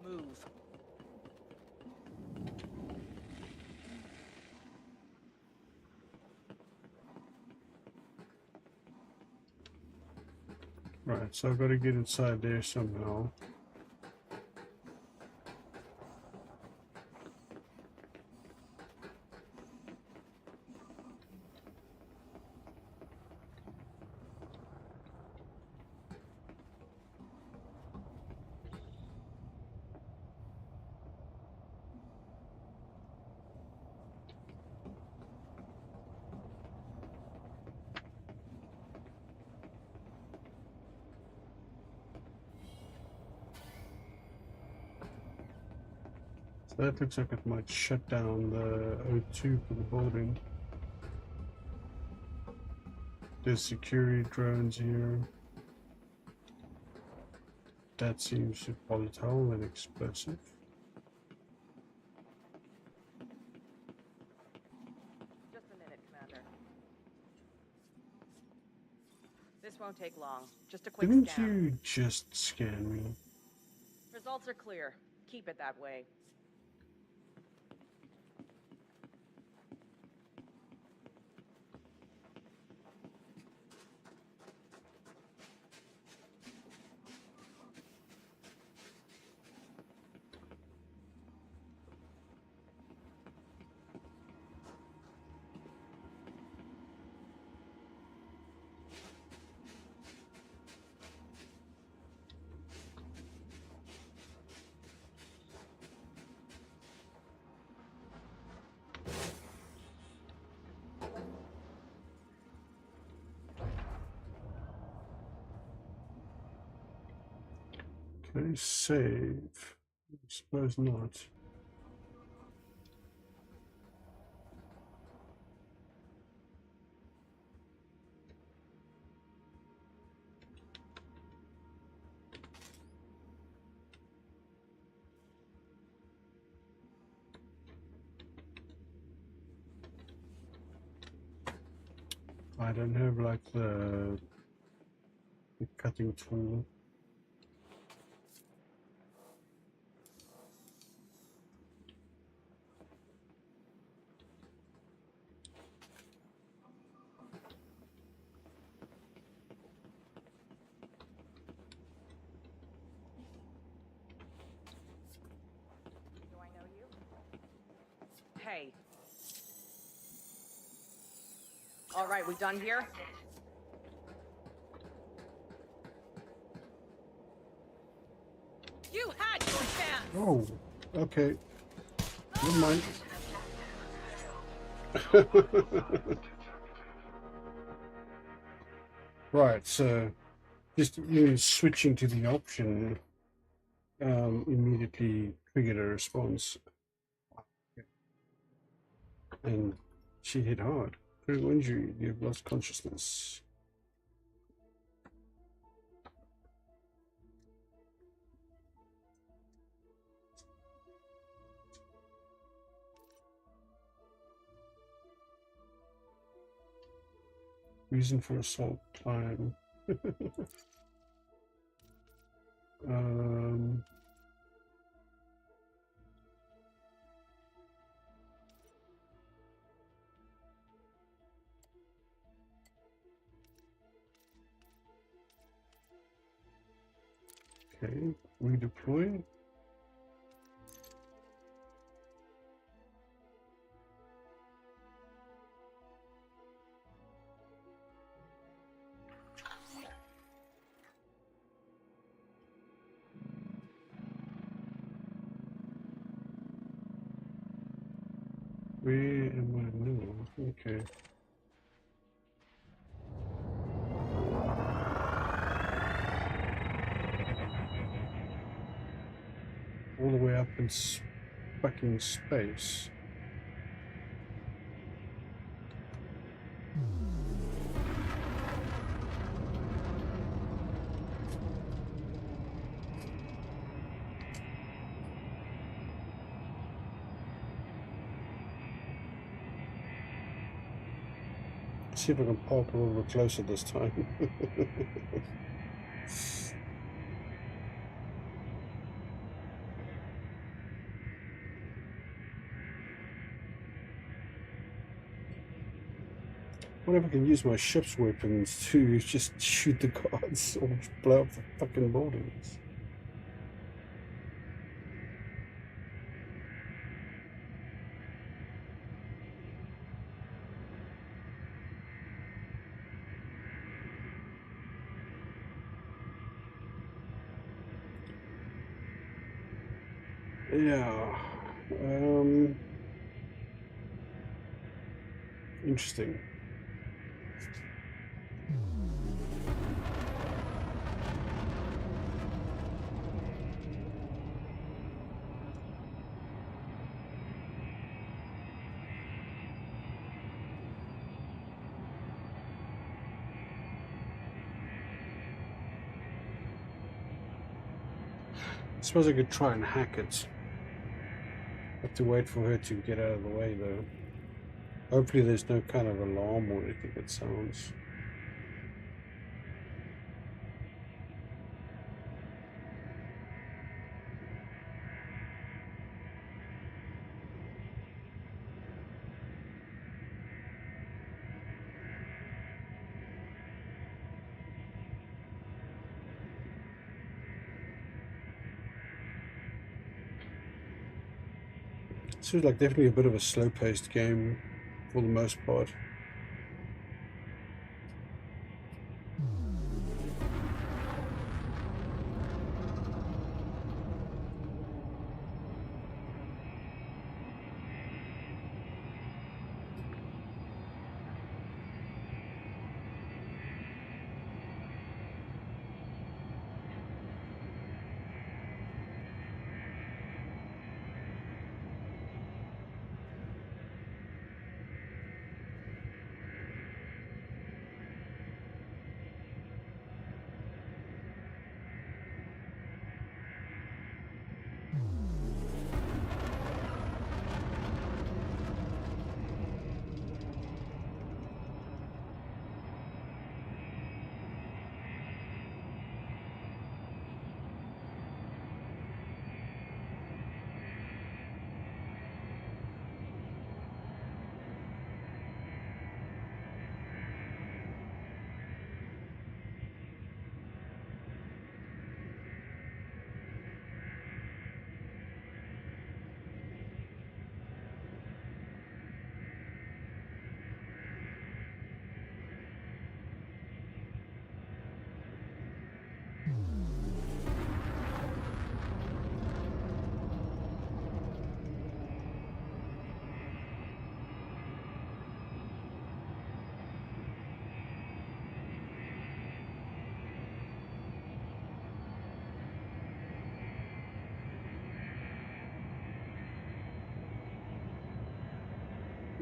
Move. Right, so I've got to get inside there somehow. So that looks like it might shut down the O2 for the building. There's security drones here. That seems volatile and explosive. Just a minute, Commander. This won't take long. Just a quick Didn't scan. you just scan me? Results are clear. Keep it that way. Can I save? I suppose not. I don't have like the cutting tool. Do I know you? Hey. All right, we done here? You had your chance! Oh, okay. Never mind. Right, so just even switching to the option immediately triggered a response. And she hit hard. Critical injury. You've lost consciousness. Reason for assault climb. Okay, redeploy. Where am I now? Okay. All the way up in fucking space. See if I can park a little bit closer this time. What if I can use my ship's weapons to just shoot the guards or blow up the fucking buildings? Yeah. Interesting. I suppose I could try and hack it. Have to wait for her to get out of the way though. Hopefully there's no kind of alarm or anything that sounds. This was like definitely a bit of a slow-paced game for the most part.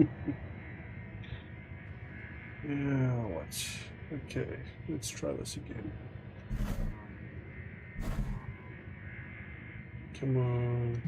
Yeah, what? Okay, let's try this again. Come on.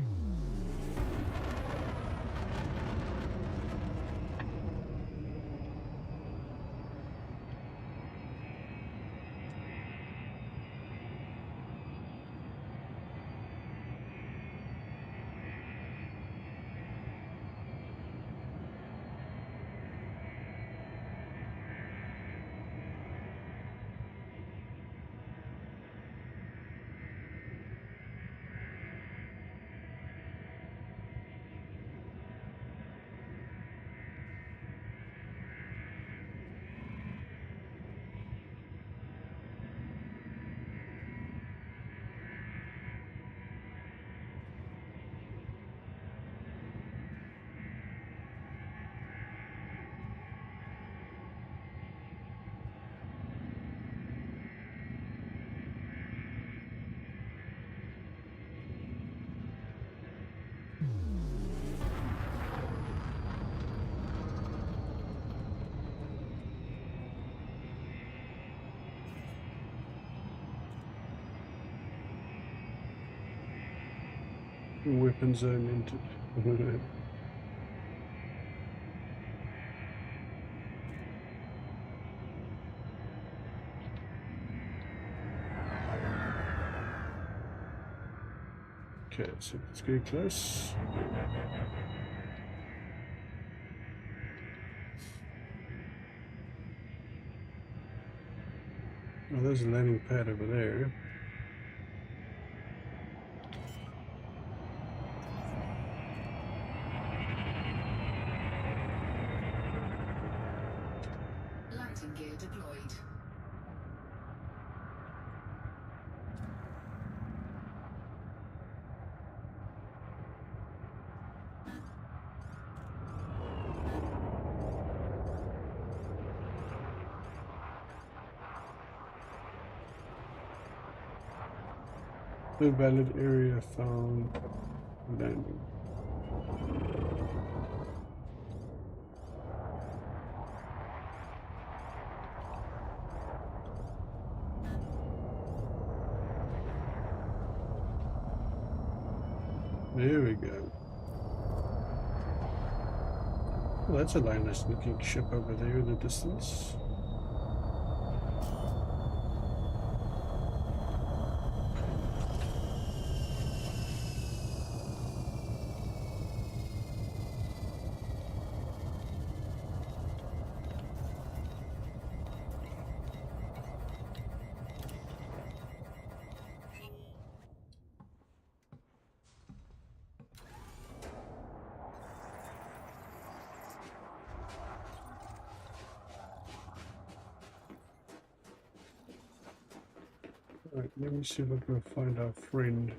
Weapon zone entered. Okay, so let's get close. Oh, there's a landing pad over there. Landing gear deployed. No valid area found. Landing. There we go. Well, that's a nice looking ship over there in the distance. Alright, let me see if I can find our friend.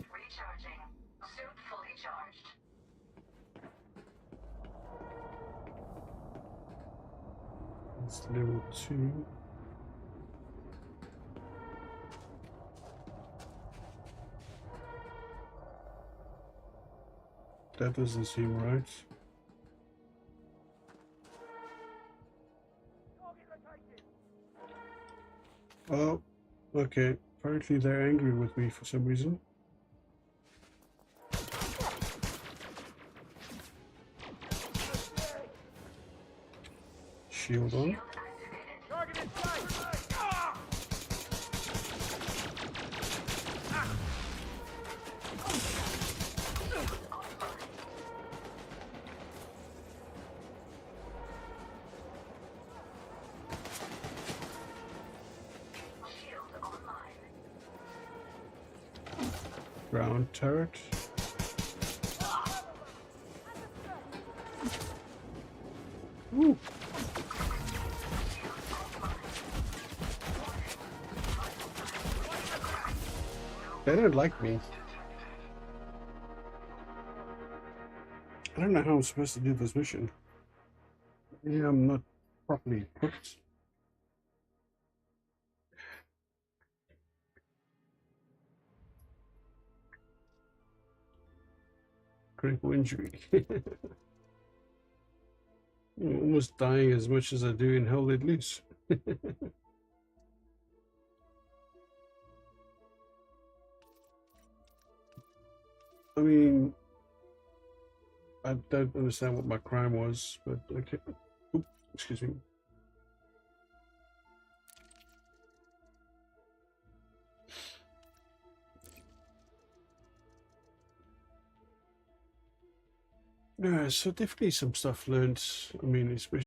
Recharging. Suit fully charged. It's level 2. That doesn't seem right. Oh, okay. Apparently they're angry with me for some reason. Shield on. Ground turret. Ooh. They don't like me. I don't know how I'm supposed to do this mission. Yeah, I'm not properly equipped. Critical injury. I'm almost dying as much as I do in Hell Let Loose. I mean, I don't understand what my crime was, but okay. Oop, excuse me. Yeah, so definitely some stuff learned. I mean, especially